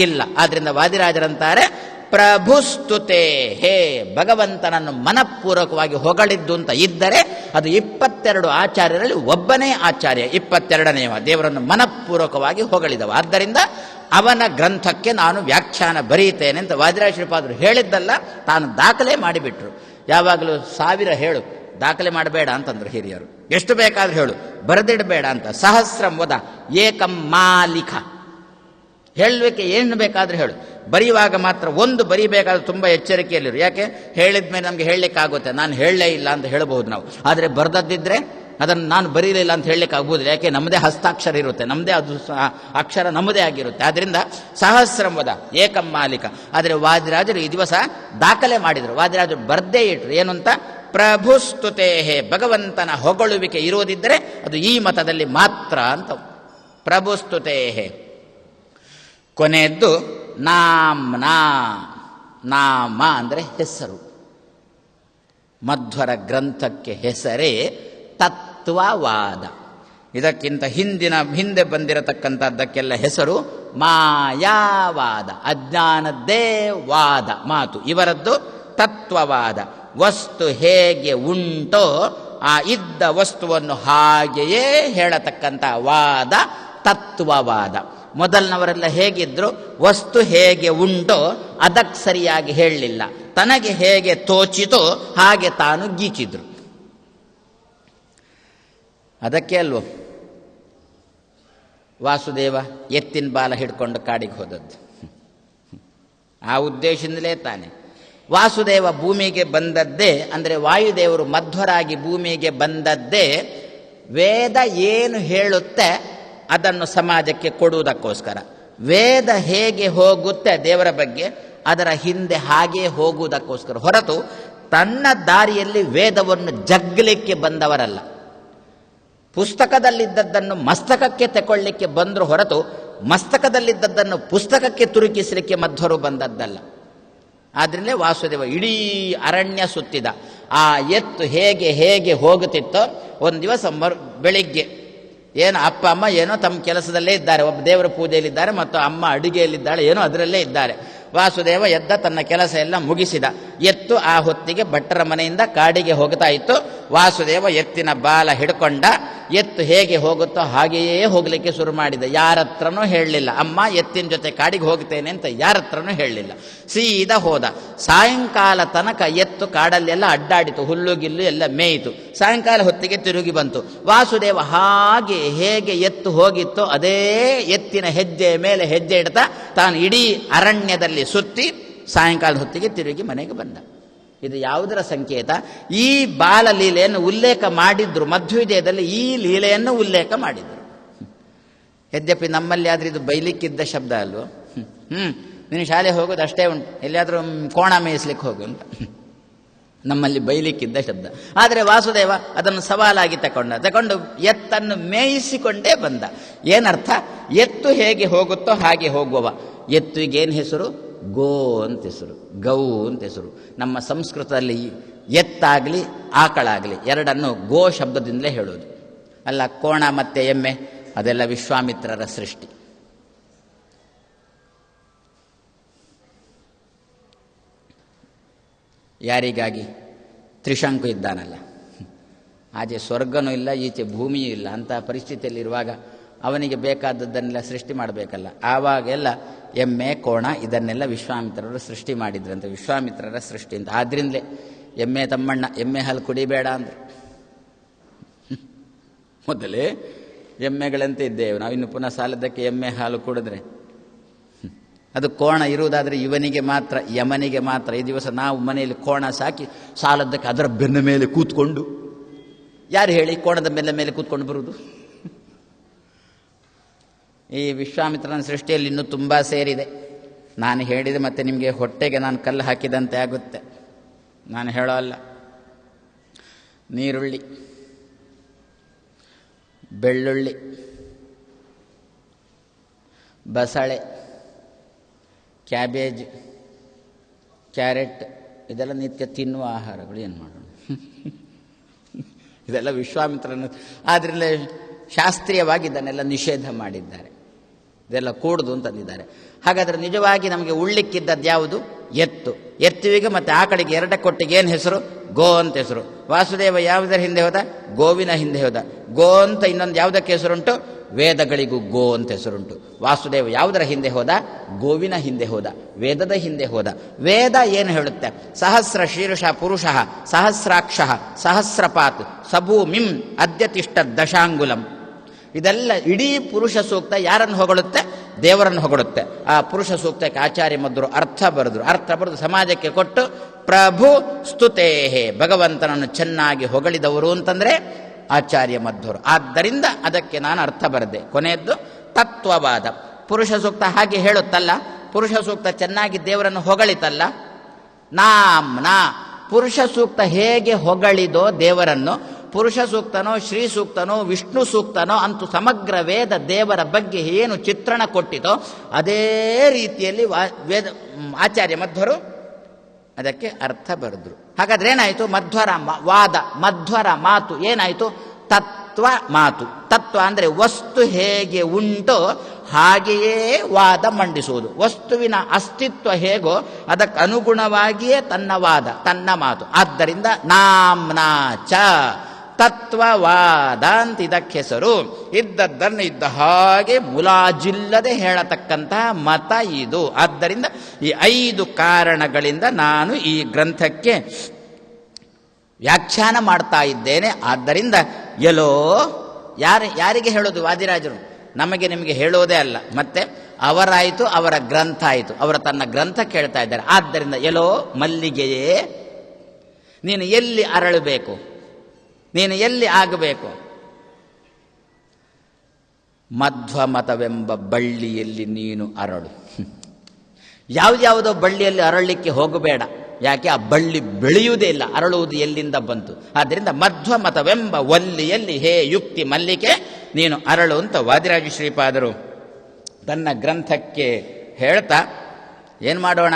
Speaker 1: ಇಲ್ಲ. ಆದ್ರಿಂದ ವಾದಿರಾಜರಂತಾರೆ, ಪ್ರಭುಸ್ತುತೆ ಹೇ, ಭಗವಂತನನ್ನು ಮನಪೂರ್ವಕವಾಗಿ ಹೊಗಳಿದ್ದು ಅಂತ ಇದ್ದರೆ ಅದು 22 ಆಚಾರ್ಯರಲ್ಲಿ ಒಬ್ಬನೇ ಆಚಾರ್ಯ, 22ನೇವ ದೇವರನ್ನು ಮನಪೂರ್ವಕವಾಗಿ ಹೊಗಳಿದವ. ಆದ್ದರಿಂದ ಅವನ ಗ್ರಂಥಕ್ಕೆ ನಾನು ವ್ಯಾಖ್ಯಾನ ಬರೀತೇನೆ ಅಂತ ವಾದಿರಾಜ ಶ್ರೀಪಾದರು ಹೇಳಿದ್ದಲ್ಲ, ತಾನು ದಾಖಲೆ ಮಾಡಿಬಿಟ್ರು. ಯಾವಾಗಲೂ 1000 ಹೇಳು, ದಾಖಲೆ ಮಾಡಬೇಡ ಅಂತಂದ್ರು ಹಿರಿಯರು. ಎಷ್ಟು ಬೇಕಾದ್ರೂ ಹೇಳು, ಬರೆದಿಡಬೇಡ ಅಂತ. ಸಹಸ್ರಂ ವದ ಏಕಂ ಮಾಲಿಖ, ಹೇಳಲಿಕ್ಕೆ ಏನು ಬೇಕಾದ್ರೂ ಹೇಳು, ಬರೆಯುವಾಗ ಮಾತ್ರ ಒಂದು ಬರೀಬೇಕಾದ್ರೆ ತುಂಬ ಎಚ್ಚರಿಕೆಯಲ್ಲಿರು. ಯಾಕೆ ಹೇಳಿದ ಮೇಲೆ ನಮಗೆ ಹೇಳಲಿಕ್ಕಾಗುತ್ತೆ, ನಾನು ಹೇಳಲೇ ಇಲ್ಲ ಅಂತ ಹೇಳಬಹುದು ನಾವು. ಆದರೆ ಬರೆದದ್ದಿದ್ರೆ ಅದನ್ನು ನಾನು ಬರೀಲಿಲ್ಲ ಅಂತ ಹೇಳಲಿಕ್ಕೆ ಆಗ್ಬೋದಿಲ್ಲ, ಯಾಕೆ ನಮ್ಮದೇ ಹಸ್ತಾಕ್ಷರ ಇರುತ್ತೆ, ನಮ್ಮದೇ ಅದು ಅಕ್ಷರ ನಮ್ಮದೇ ಆಗಿರುತ್ತೆ. ಆದ್ದರಿಂದ ಸಹಸ್ರಂವದ ಏಕಂ ಮಾಲಿಕ. ಆದರೆ ವಾದಿರಾಜರು ಈ ದಿವಸ ದಾಖಲೆ ಮಾಡಿದರು, ವಾದಿರಾಜರು ಬರ್ದೇ ಇಟ್ರು ಏನು ಅಂತ, ಪ್ರಭುಸ್ತುತೇಹೇ, ಭಗವಂತನ ಹೊಗಳುವಿಕೆ ಇರುವುದಿದ್ದರೆ ಅದು ಈ ಮತದಲ್ಲಿ ಮಾತ್ರ ಅಂತ. ಪ್ರಭುಸ್ತುತೇಹೇ. ಕೊನೆಯದ್ದು ನಾಮ್ನಾ, ನಾಮ ಅಂದರೆ ಹೆಸರು. ಮಧ್ವರ ಗ್ರಂಥಕ್ಕೆ ಹೆಸರೇ ತತ್ವವಾದ. ಇದಕ್ಕಿಂತ ಹಿಂದೆ ಬಂದಿರತಕ್ಕಂಥದ್ದಕ್ಕೆಲ್ಲ ಹೆಸರು ಮಾಯಾವಾದ, ಅಜ್ಞಾನದ್ದೇ ವಾದ ಮಾತು. ಇವರದ್ದು ತತ್ವವಾದ. ವಸ್ತು ಹೇಗೆ ಉಂಟೋ ಆ ಇದ್ದ ವಸ್ತುವನ್ನು ಹಾಗೆಯೇ ಹೇಳತಕ್ಕಂಥ ವಾದ ತತ್ವವಾದ. ಮೊದಲಿನವರೆಲ್ಲ ಹೇಗಿದ್ರು, ವಸ್ತು ಹೇಗೆ ಉಂಟೋ ಅದಕ್ಕೆ ಸರಿಯಾಗಿ ಹೇಳಲಿಲ್ಲ, ತನಗೆ ಹೇಗೆ ತೋಚಿತೋ ಹಾಗೆ ತಾನು ಗೀಚಿದ್ರು. ಅದಕ್ಕೆ ಅಲ್ವೋ ವಾಸುದೇವ ಎತ್ತಿನ ಬಾಲ ಹಿಡ್ಕೊಂಡು ಕಾಡಿಗೆ ಹೋದದ್ದು. ಆ ಉದ್ದೇಶದಿಂದಲೇ ತಾನೆ ವಾಸುದೇವ ಭೂಮಿಗೆ ಬಂದದ್ದೇ, ಅಂದರೆ ವಾಯುದೇವರು ಮಧ್ವರಾಗಿ ಭೂಮಿಗೆ ಬಂದದ್ದೇ ವೇದ ಏನು ಹೇಳುತ್ತೆ ಅದನ್ನು ಸಮಾಜಕ್ಕೆ ಕೊಡುವುದಕ್ಕೋಸ್ಕರ. ವೇದ ಹೇಗೆ ಹೋಗುತ್ತೆ ದೇವರ ಬಗ್ಗೆ ಅದರ ಹಿಂದೆ ಹಾಗೇ ಹೋಗುವುದಕ್ಕೋಸ್ಕರ, ಹೊರತು ತನ್ನ ದಾರಿಯಲ್ಲಿ ವೇದವನ್ನು ಜಗ್ಗಲಿಕ್ಕೆ ಬಂದವರಲ್ಲ. ಪುಸ್ತಕದಲ್ಲಿದ್ದದ್ದನ್ನು ಮಸ್ತಕಕ್ಕೆ ತಗೊಳ್ಳಿಕ್ಕೆ ಬಂದರು ಹೊರತು ಮಸ್ತಕದಲ್ಲಿದ್ದದ್ದನ್ನು ಪುಸ್ತಕಕ್ಕೆ ತುರುಕಿಸಲಿಕ್ಕೆ ಮಧ್ವರು ಬಂದದ್ದಲ್ಲ. ಆದ್ರಿಂದಲೇ ವಾಸುದೇವ ಇಡೀ ಅರಣ್ಯ ಸುತ್ತಿದ. ಆ ಎತ್ತು ಹೇಗೆ ಹೇಗೆ ಹೋಗುತ್ತಿತ್ತೋ, ಒಂದು ದಿವಸ ಬೆಳಿಗ್ಗೆ ಏನು ಅಪ್ಪ ಅಮ್ಮ ಏನೋ ತಮ್ಮ ಕೆಲಸದಲ್ಲೇ ಇದ್ದಾರೆ, ಒಬ್ಬ ದೇವರ ಪೂಜೆಯಲ್ಲಿದ್ದಾರೆ ಮತ್ತು ಅಮ್ಮ ಅಡುಗೆಯಲ್ಲಿದ್ದಾಳೆ, ಏನೋ ಅದರಲ್ಲೇ ಇದ್ದಾರೆ. ವಾಸುದೇವ ಎದ್ದ, ತನ್ನ ಕೆಲಸ ಎಲ್ಲ ಮುಗಿಸಿದ. ಎತ್ತು ಆ ಹೊತ್ತಿಗೆ ಭಟ್ಟರ ಮನೆಯಿಂದ ಕಾಡಿಗೆ ಹೋಗ್ತಾ ಇತ್ತು. ವಾಸುದೇವ ಎತ್ತಿನ ಬಾಲ ಹಿಡ್ಕೊಂಡ. ಎತ್ತು ಹೇಗೆ ಹೋಗುತ್ತೋ ಹಾಗೆಯೇ ಹೋಗಲಿಕ್ಕೆ ಶುರು ಮಾಡಿದ. ಯಾರತ್ರನೂ ಹೇಳಲಿಲ್ಲ, ಅಮ್ಮ ಎತ್ತಿನ ಜೊತೆ ಕಾಡಿಗೆ ಹೋಗ್ತೇನೆ ಅಂತ ಯಾರತ್ರನೂ ಹೇಳಲಿಲ್ಲ. ಸೀದಾ ಹೋದ. ಸಾಯಂಕಾಲ ತನಕ ಎತ್ತು ಕಾಡಲ್ಲೆಲ್ಲ ಅಡ್ಡಾಡಿತು, ಹುಲ್ಲು ಗಿಲ್ಲು ಎಲ್ಲ ಮೇಯಿತು. ಸಾಯಂಕಾಲ ಹೊತ್ತಿಗೆ ತಿರುಗಿ ಬಂತು. ವಾಸುದೇವ ಹಾಗೆ ಹೇಗೆ ಎತ್ತು ಹೋಗಿತ್ತೋ ಅದೇ ಎತ್ತಿನ ಹೆಜ್ಜೆಯ ಮೇಲೆ ಹೆಜ್ಜೆ ಇಡ್ತಾ ತಾನು ಇಡೀ ಅರಣ್ಯದಲ್ಲಿ ಸುತ್ತಿ ಸಾಯಂಕಾಲದ ಹೊತ್ತಿಗೆ ತಿರುಗಿ ಮನೆಗೆ ಬಂದ. ಇದು ಯಾವುದರ ಸಂಕೇತ? ಈ ಬಾಲಲೀಲೆಯನ್ನು ಉಲ್ಲೇಖ ಮಾಡಿದ್ರು, ಮಧ್ವವಿಜಯದಲ್ಲಿ ಈ ಲೀಲೆಯನ್ನು ಉಲ್ಲೇಖ ಮಾಡಿದ್ರು. ಯದ್ಯಪಿ ನಮ್ಮಲ್ಲಿ ಆದ್ರೆ ಇದು ಬೈಲಿಕ್ಕಿದ್ದ ಶಬ್ದ ಅಲ್ವೋ. ನೀನು ಶಾಲೆ ಹೋಗೋದು ಅಷ್ಟೇ ಉಂಟು, ಎಲ್ಲಿಯಾದರೂ ಕೋಣ ಮೇಯಿಸ್ಲಿಕ್ಕೆ ಹೋಗು ಅಂತ. ನಮ್ಮಲ್ಲಿ ಬೈಲಿಕ್ಕಿದ್ದ ಶಬ್ದ. ಆದರೆ ವಾಸುದೇವ ಅದನ್ನು ಸವಾಲಾಗಿ ತಗೊಂಡು ಎತ್ತನ್ನು ಮೇಯಿಸಿಕೊಂಡೇ ಬಂದ. ಏನರ್ಥ? ಎತ್ತು ಹೇಗೆ ಹೋಗುತ್ತೋ ಹಾಗೆ ಹೋಗುವವ. ಎತ್ತುಗೇನು ಹೆಸರು? ಗೋ ಅಂತ ಹೆಸರು, ಗೌ ಅಂತ ಹೆಸರು. ನಮ್ಮ ಸಂಸ್ಕೃತದಲ್ಲಿ ಎತ್ತಾಗಲಿ ಆಕಳಾಗಲಿ ಎರಡನ್ನು ಗೋ ಶಬ್ದದಿಂದಲೇ ಹೇಳೋದು. ಅಲ್ಲ ಕೋಣ ಮತ್ತು ಎಮ್ಮೆ ಅದೆಲ್ಲ ವಿಶ್ವಾಮಿತ್ರರ ಸೃಷ್ಟಿ. ಯಾರಿಗಾಗಿ? ತ್ರಿಶಂಕು ಇದ್ದಾನಲ್ಲ, ಆಚೆ ಸ್ವರ್ಗನೂ ಇಲ್ಲ, ಈಚೆ ಭೂಮಿಯೂ ಇಲ್ಲ. ಅಂತಹ ಪರಿಸ್ಥಿತಿಯಲ್ಲಿರುವಾಗ ಅವನಿಗೆ ಬೇಕಾದದ್ದನ್ನೆಲ್ಲ ಸೃಷ್ಟಿ ಮಾಡಬೇಕಲ್ಲ. ಆವಾಗೆಲ್ಲ ಎಮ್ಮೆ ಕೋಣ ಇದನ್ನೆಲ್ಲ ವಿಶ್ವಾಮಿತ್ರರು ಸೃಷ್ಟಿ ಮಾಡಿದ್ರಂತೆ. ವಿಶ್ವಾಮಿತ್ರರ ಸೃಷ್ಟಿ ಅಂತ. ಆದ್ರಿಂದಲೇ ಎಮ್ಮೆ ತಮ್ಮಣ್ಣ ಎಮ್ಮೆ ಹಾಲು ಕುಡಿಬೇಡ ಅಂದ್ರೆ. ಮೊದಲೇ ಎಮ್ಮೆಗಳಂತೆ ಇದ್ದೇವೆ ನಾವು, ಇನ್ನು ಪುನಃ ಸಾಲದಕ್ಕೆ ಎಮ್ಮೆ ಹಾಲು ಕುಡಿದ್ರೆ ಅದು ಕೋಣ ಇರುವುದಾದರೆ ಇವನಿಗೆ ಮಾತ್ರ, ಯಮನಿಗೆ ಮಾತ್ರ. ಈ ದಿವಸ ನಾವು ಮನೆಯಲ್ಲಿ ಕೋಣ ಸಾಕಿ ಸಾಲದಕ್ಕೆ ಅದರ ಬೆನ್ನ ಮೇಲೆ ಕೂತ್ಕೊಂಡು, ಯಾರು ಹೇಳಿ ಕೋಣದ ಬೆನ್ನ ಮೇಲೆ ಕೂತ್ಕೊಂಡು ಬರುವುದು? ಈ ವಿಶ್ವಾಮಿತ್ರನ ಸೃಷ್ಟಿಯಲ್ಲಿ ಇನ್ನೂ ತುಂಬ ಸೇರಿದೆ. ನಾನು ಹೇಳಿದೆ ಮತ್ತೆ ನಿಮಗೆ ಹೊಟ್ಟೆಗೆ ನಾನು ಕಲ್ಲು ಹಾಕಿದಂತೆ ಆಗುತ್ತೆ. ನಾನು ಹೇಳೋ ಅಲ್ಲ. ನೀರುಳ್ಳಿ, ಬೆಳ್ಳುಳ್ಳಿ, ಬಸಳೆ, ಕ್ಯಾಬೇಜ್, ಕ್ಯಾರೆಟ್ ಇದೆಲ್ಲ ನಿತ್ಯ ತಿನ್ನುವ ಆಹಾರಗಳು. ಏನು ಮಾಡೋಣ? ಇದೆಲ್ಲ ವಿಶ್ವಾಮಿತ್ರನ. ಆದ್ದರಿಂದ ಶಾಸ್ತ್ರೀಯವಾಗಿ ಇದನ್ನೆಲ್ಲ ನಿಷೇಧ ಮಾಡಿದ್ದಾರೆ. ಇದೆಲ್ಲ ಕೂಡುದು ಅಂತಂದಿದ್ದಾರೆ. ಹಾಗಾದರೆ ನಿಜವಾಗಿ ನಮಗೆ ಉಳ್ಳಿಕ್ಕಿದ್ದದ್ದು ಯಾವುದು? ಎತ್ತು. ಎತ್ತುವಿಗೆ ಮತ್ತು ಆಕಳಿಗೆ ಎರಡಕ್ಕೊಟ್ಟಿಗೆ ಏನು ಹೆಸರು? ಗೋ ಅಂತ ಹೆಸರು. ವಾಸುದೇವ ಯಾವುದರ ಹಿಂದೆ ಹೋದ? ಗೋವಿನ ಹಿಂದೆ ಹೋದ. ಗೋ ಅಂತ ಇನ್ನೊಂದು ಯಾವುದಕ್ಕೆ ಹೆಸರುಂಟು? ವೇದಗಳಿಗೂ ಗೋ ಅಂತ ಹೆಸರುಂಟು. ವಾಸುದೇವ ಯಾವುದರ ಹಿಂದೆ ಹೋದ? ಗೋವಿನ ಹಿಂದೆ ಹೋದ, ವೇದದ ಹಿಂದೆ ಹೋದ. ವೇದ ಏನು ಹೇಳುತ್ತೆ? ಸಹಸ್ರ ಶೀರ್ಷ ಪುರುಷ ಸಹಸ್ರಾಕ್ಷ ಸಹಸ್ರಪಾತ್ ಸಭೂಮಿಂ ಅದ್ಯತಿಷ್ಠ ದಶಾಂಗುಲಂ. ಇದೆಲ್ಲ ಇಡೀ ಪುರುಷ ಸೂಕ್ತ ಯಾರನ್ನು ಹೊಗಳುತ್ತೆ? ದೇವರನ್ನು ಹೊಗಳುತ್ತೆ. ಆ ಪುರುಷ ಸೂಕ್ತಕ್ಕೆ ಆಚಾರ್ಯ ಮಧ್ವರು ಅರ್ಥ ಬರೆದು ಸಮಾಜಕ್ಕೆ ಕೊಟ್ಟು ಪ್ರಭು ಸ್ತುತೇಹೇ, ಭಗವಂತನನ್ನು ಚೆನ್ನಾಗಿ ಹೊಗಳಿದವರು ಅಂತಂದರೆ ಆಚಾರ್ಯ ಮಧ್ವರು. ಆದ್ದರಿಂದ ಅದಕ್ಕೆ ನಾನು ಅರ್ಥ ಬರೆದೆ. ಕೊನೆಯದ್ದು ತತ್ವವಾದ. ಪುರುಷ ಸೂಕ್ತ ಹಾಗೆ ಹೇಳುತ್ತಲ್ಲ, ಪುರುಷ ಸೂಕ್ತ ಚೆನ್ನಾಗಿ ದೇವರನ್ನು ಹೊಗಳಿತಲ್ಲ. ನಾಮ್ನಾ ಪುರುಷ ಸೂಕ್ತ ಹೇಗೆ ಹೊಗಳಿದೋ ದೇವರನ್ನು, ಪುರುಷ ಸೂಕ್ತನೋ ಶ್ರೀ ಸೂಕ್ತನೋ ವಿಷ್ಣು ಸೂಕ್ತನೋ ಅಂತೂ ಸಮಗ್ರ ವೇದ ದೇವರ ಬಗ್ಗೆ ಏನು ಚಿತ್ರಣ ಕೊಟ್ಟಿತೋ ಅದೇ ರೀತಿಯಲ್ಲಿ ಆಚಾರ್ಯ ಮಧ್ವರು ಅದಕ್ಕೆ ಅರ್ಥ ಬರೆದ್ರು. ಹಾಗಾದ್ರೆ ಏನಾಯಿತು? ಮಧ್ವರ ವಾದ, ಮಧ್ವರ ಮಾತು ಏನಾಯಿತು? ತತ್ವ ಮಾತು. ತತ್ವ ಅಂದರೆ ವಸ್ತು ಹೇಗೆ ಉಂಟೋ ಹಾಗೆಯೇ ವಾದ ಮಂಡಿಸುವುದು. ವಸ್ತುವಿನ ಅಸ್ತಿತ್ವ ಹೇಗೋ ಅದಕ್ಕೆ ಅನುಗುಣವಾಗಿಯೇ ತನ್ನ ವಾದ, ತನ್ನ ಮಾತು. ಆದ್ದರಿಂದ ನಾಮ್ನಾ ಚ ತತ್ವವಾದ ಅಂತ ಇದಕ್ಕೆ ಹೆಸರು. ಇದ್ದದ್ದನ್ನು ಇದ್ದ ಹಾಗೆ ಮುಲಾಜಿಲ್ಲದೆ ಹೇಳತಕ್ಕಂತಹ ಮತ ಇದು. ಆದ್ದರಿಂದ ಈ 5 ಕಾರಣಗಳಿಂದ ನಾನು ಈ ಗ್ರಂಥಕ್ಕೆ ವ್ಯಾಖ್ಯಾನ ಮಾಡ್ತಾ ಇದ್ದೇನೆ. ಆದ್ದರಿಂದ ಎಲ್ಲೋ ಯಾರಿಗೆ ಹೇಳೋದು? ವಾದಿರಾಜರು ನಮಗೆ ನಿಮಗೆ ಹೇಳೋದೇ ಅಲ್ಲ. ಮತ್ತೆ ಅವರಾಯಿತು, ಅವರ ಗ್ರಂಥ ಆಯಿತು, ಅವರ ತನ್ನ ಗ್ರಂಥ ಕೇಳ್ತಾ ಇದ್ದಾರೆ. ಆದ್ದರಿಂದ ಎಲ್ಲೋ ಮಲ್ಲಿಗೆಯೇ, ನೀನು ಎಲ್ಲಿ ಅರಳಬೇಕು, ನೀನು ಎಲ್ಲಿ ಆಗಬೇಕು? ಮಧ್ವ ಮತವೆಂಬ ಬಳ್ಳಿಯಲ್ಲಿ ನೀನು ಅರಳು. ಯಾವುದ್ಯಾವುದೋ ಬಳ್ಳಿಯಲ್ಲಿ ಅರಳಲಿಕ್ಕೆ ಹೋಗಬೇಡ. ಯಾಕೆ? ಆ ಬಳ್ಳಿ ಬೆಳೆಯುವುದೇ ಇಲ್ಲ, ಅರಳುವುದು ಎಲ್ಲಿಂದ ಬಂತು? ಆದ್ದರಿಂದ ಮಧ್ವ ಮತವೆಂಬ ಒಲ್ಲಿಯಲ್ಲಿ ಹೇ ಯುಕ್ತಿ ಮಲ್ಲಿಕೆ ನೀನು ಅರಳು ಅಂತ ವಾದಿರಾಜ ಶ್ರೀಪಾದರು ತನ್ನ ಗ್ರಂಥಕ್ಕೆ ಹೇಳ್ತಾ, ಏನು ಮಾಡೋಣ?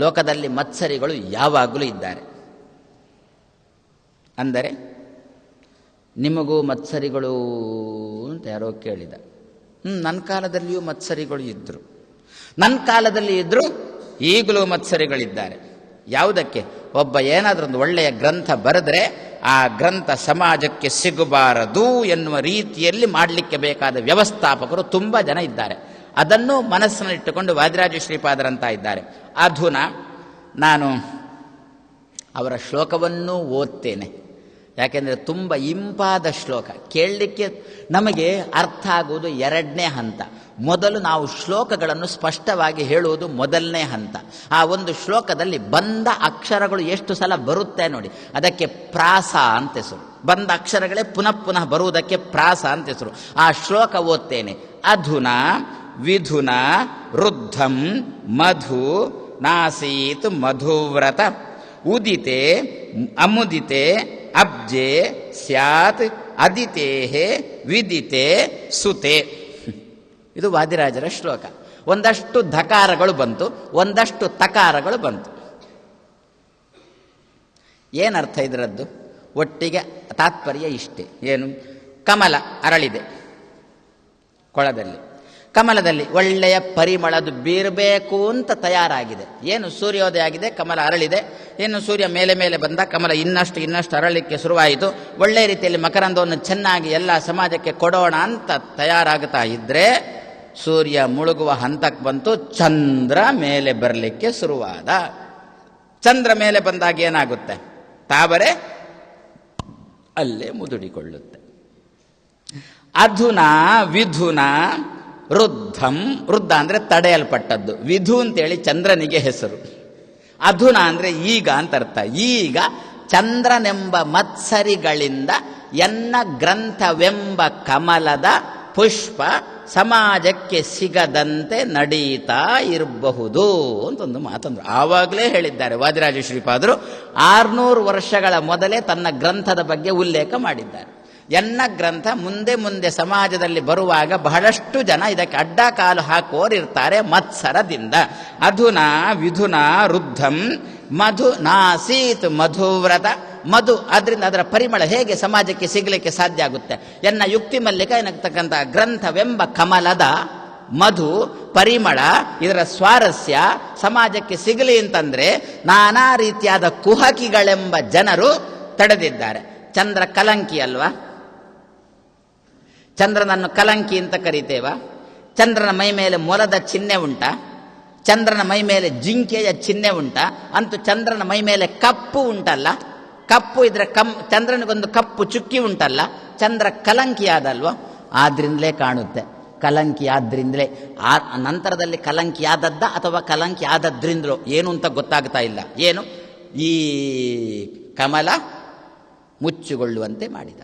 Speaker 1: ಲೋಕದಲ್ಲಿ ಮತ್ಸರಿಗಳು ಯಾವಾಗಲೂ ಇದ್ದಾರೆ. ಅಂದರೆ ನಿಮಗೂ ಮತ್ಸರಿಗಳು ಅಂತ ಯಾರೋ ಕೇಳಿದ. ನನ್ನ ಕಾಲದಲ್ಲಿಯೂ ಮತ್ಸರಿಗಳು ಇದ್ದರು, ನನ್ನ ಕಾಲದಲ್ಲಿ ಇದ್ದರು, ಈಗಲೂ ಮತ್ಸರಿಗಳಿದ್ದಾರೆ. ಯಾವುದಕ್ಕೆ? ಒಬ್ಬ ಏನಾದರೂ ಒಂದು ಒಳ್ಳೆಯ ಗ್ರಂಥ ಬರೆದರೆ ಆ ಗ್ರಂಥ ಸಮಾಜಕ್ಕೆ ಸಿಗಬಾರದು ಎನ್ನುವ ರೀತಿಯಲ್ಲಿ ಮಾಡಲಿಕ್ಕೆ ಬೇಕಾದ ವ್ಯವಸ್ಥಾಪಕರು ತುಂಬ ಜನ ಇದ್ದಾರೆ. ಅದನ್ನು ಮನಸ್ಸಿನಲ್ಲಿಟ್ಟುಕೊಂಡು ವಾದಿರಾಜ ಶ್ರೀಪಾದರಂತ ಇದ್ದಾರೆ. ಅಧುನಾ ನಾನು ಅವರ ಶ್ಲೋಕವನ್ನೂ ಓದ್ತೇನೆ. ಯಾಕೆಂದರೆ ತುಂಬ ಇಂಪಾದ ಶ್ಲೋಕ, ಕೇಳಲಿಕ್ಕೆ ನಮಗೆ ಅರ್ಥ ಆಗುವುದು 2ನೇ ಹಂತ. ಮೊದಲು ನಾವು ಶ್ಲೋಕಗಳನ್ನು ಸ್ಪಷ್ಟವಾಗಿ ಹೇಳುವುದು ಮೊದಲನೇ ಹಂತ. ಆ ಒಂದು ಶ್ಲೋಕದಲ್ಲಿ ಬಂದ ಅಕ್ಷರಗಳು ಎಷ್ಟು ಸಲ ಬರುತ್ತೆ ನೋಡಿ, ಅದಕ್ಕೆ ಪ್ರಾಸ ಅಂತ ಹೆಸರು. ಬಂದ ಅಕ್ಷರಗಳೇ ಪುನಃ ಪುನಃ ಬರುವುದಕ್ಕೆ ಪ್ರಾಸ ಅಂತ ಹೆಸರು. ಆ ಶ್ಲೋಕ ಓದ್ತೇನೆ. ಅಧುನಾ ವಿಧುನ ರುದ್ಧಂ ಮಧು ನಾಸೀತ್ ಮಧುವ್ರತ ಉದಿತೆ ಅಮುದಿತೆ ಅಬ್ಜೆ ಸ್ಯಾತ್ ಅದಿತೆ ವಿದಿತೆ ಸುತೆ. ಇದು ವಾದಿರಾಜರ ಶ್ಲೋಕ. ಒಂದಷ್ಟು ಧಕಾರಗಳು ಬಂತು, ಒಂದಷ್ಟು ತಕಾರಗಳು ಬಂತು. ಏನರ್ಥ ಇದರದ್ದು? ಒಟ್ಟಿಗೆ ತಾತ್ಪರ್ಯ ಇಷ್ಟೇ. ಏನು? ಕಮಲ ಅರಳಿದೆ ಕೊಳದಲ್ಲಿ, ಕಮಲದಲ್ಲಿ ಒಳ್ಳೆಯ ಪರಿಮಳದು ಬೀರಬೇಕು ಅಂತ ತಯಾರಾಗಿದೆ. ಏನು? ಸೂರ್ಯೋದಯ ಆಗಿದೆ, ಕಮಲ ಅರಳಿದೆ. ಏನು? ಸೂರ್ಯ ಮೇಲೆ ಮೇಲೆ ಬಂದ, ಕಮಲ ಇನ್ನಷ್ಟು ಅರಳಲಿಕ್ಕೆ ಶುರುವಾಯಿತು. ಒಳ್ಳೆಯ ರೀತಿಯಲ್ಲಿ ಮಕರಂದವನ್ನು ಚೆನ್ನಾಗಿ ಎಲ್ಲ ಸಮಾಜಕ್ಕೆ ಕೊಡೋಣ ಅಂತ ತಯಾರಾಗುತ್ತಾ ಇದ್ರೆ ಸೂರ್ಯ ಮುಳುಗುವ ಹಂತಕ್ಕೆ ಬಂತು. ಚಂದ್ರ ಮೇಲೆ ಬರಲಿಕ್ಕೆ ಶುರುವಾದ. ಚಂದ್ರ ಮೇಲೆ ಬಂದಾಗ ಏನಾಗುತ್ತೆ? ತಾವರೆ ಅಲ್ಲೇ ಮುದುಡಿಕೊಳ್ಳುತ್ತೆ. ಅಧುನಾ ವಿಧುನ ವೃದ್ಧಂ. ವೃದ್ಧ ಅಂದರೆ ತಡೆಯಲ್ಪಟ್ಟದ್ದು. ವಿಧು ಅಂತೇಳಿ ಚಂದ್ರನಿಗೆ ಹೆಸರು. ಅಧುನಾ ಅಂದರೆ ಈಗ ಅಂತ ಅರ್ಥ. ಈಗ ಚಂದ್ರನೆಂಬ ಮತ್ಸರಿಗಳಿಂದ ಎನ್ನ ಗ್ರಂಥವೆಂಬ ಕಮಲದ ಪುಷ್ಪ ಸಮಾಜಕ್ಕೆ ಸಿಗದಂತೆ ನಡೀತಾ ಇರಬಹುದು ಅಂತೊಂದು ಮಾತಂದ್ರು. ಆವಾಗಲೇ ಹೇಳಿದ್ದಾರೆ ವಾದಿರಾಜ ಶ್ರೀಪಾದರು. 600 ವರ್ಷಗಳ ಮೊದಲೇ ತನ್ನ ಗ್ರಂಥದ ಬಗ್ಗೆ ಉಲ್ಲೇಖ ಮಾಡಿದ್ದಾರೆ. ಎನ್ನ ಗ್ರಂಥ ಮುಂದೆ ಮುಂದೆ ಸಮಾಜದಲ್ಲಿ ಬರುವಾಗ ಬಹಳಷ್ಟು ಜನ ಇದಕ್ಕೆ ಅಡ್ಡ ಕಾಲು ಹಾಕುವರಿರ್ತಾರೆ ಮತ್ಸರದಿಂದ. ಅಧುನಾ ವಿಧುನಾ ವೃದ್ಧಂ ಮಧು ನಾಸೀತ್ ಮಧುವ್ರತ. ಮಧು, ಅದರಿಂದ ಅದರ ಪರಿಮಳ ಹೇಗೆ ಸಮಾಜಕ್ಕೆ ಸಿಗಲಿಕ್ಕೆ ಸಾಧ್ಯ ಆಗುತ್ತೆ? ಎನ್ನ ಯುಕ್ತಿ ಮಲ್ಲಿಕ ಎನ್ನತಕ್ಕಂಥ ಗ್ರಂಥವೆಂಬ ಕಮಲದ ಮಧು ಪರಿಮಳ, ಇದರ ಸ್ವಾರಸ್ಯ ಸಮಾಜಕ್ಕೆ ಸಿಗಲಿ ಅಂತಂದ್ರೆ ನಾನಾ ರೀತಿಯಾದ ಕುಹಕಿಗಳೆಂಬ ಜನರು ತಡೆದಿದ್ದಾರೆ. ಚಂದ್ರ ಕಲಂಕಿ ಅಲ್ವಾ? ಚಂದ್ರನನ್ನು ಕಲಂಕಿ ಅಂತ ಕರೀತೇವ? ಚಂದ್ರನ ಮೈ ಮೇಲೆ ಮೊಲದ ಚಿಹ್ನೆ ಉಂಟಾ? ಚಂದ್ರನ ಮೈ ಮೇಲೆ ಜಿಂಕೆಯ ಚಿಹ್ನೆ ಉಂಟಾ? ಅಂತೂ ಚಂದ್ರನ ಮೈ ಮೇಲೆ ಕಪ್ಪು ಉಂಟಲ್ಲ? ಕಪ್ಪು ಇದ್ರೆ ಚಂದ್ರನಿಗೊಂದು ಕಪ್ಪು ಚುಕ್ಕಿ ಉಂಟಲ್ಲ? ಚಂದ್ರ ಕಲಂಕಿ ಆದಲ್ವ? ಆದ್ರಿಂದಲೇ ಕಾಣುತ್ತೆ. ಕಲಂಕಿ ಆದ್ರಿಂದಲೇ. ನಂತರದಲ್ಲಿ ಕಲಂಕಿ ಆದದ್ದ ಅಥವಾ ಕಲಂಕಿ ಆದದ್ರಿಂದಲೋ ಏನು ಅಂತ ಗೊತ್ತಾಗ್ತಾ ಇಲ್ಲ. ಏನು? ಈ ಕಮಲ ಮುಚ್ಚುಗೊಳ್ಳುವಂತೆ ಮಾಡಿದ.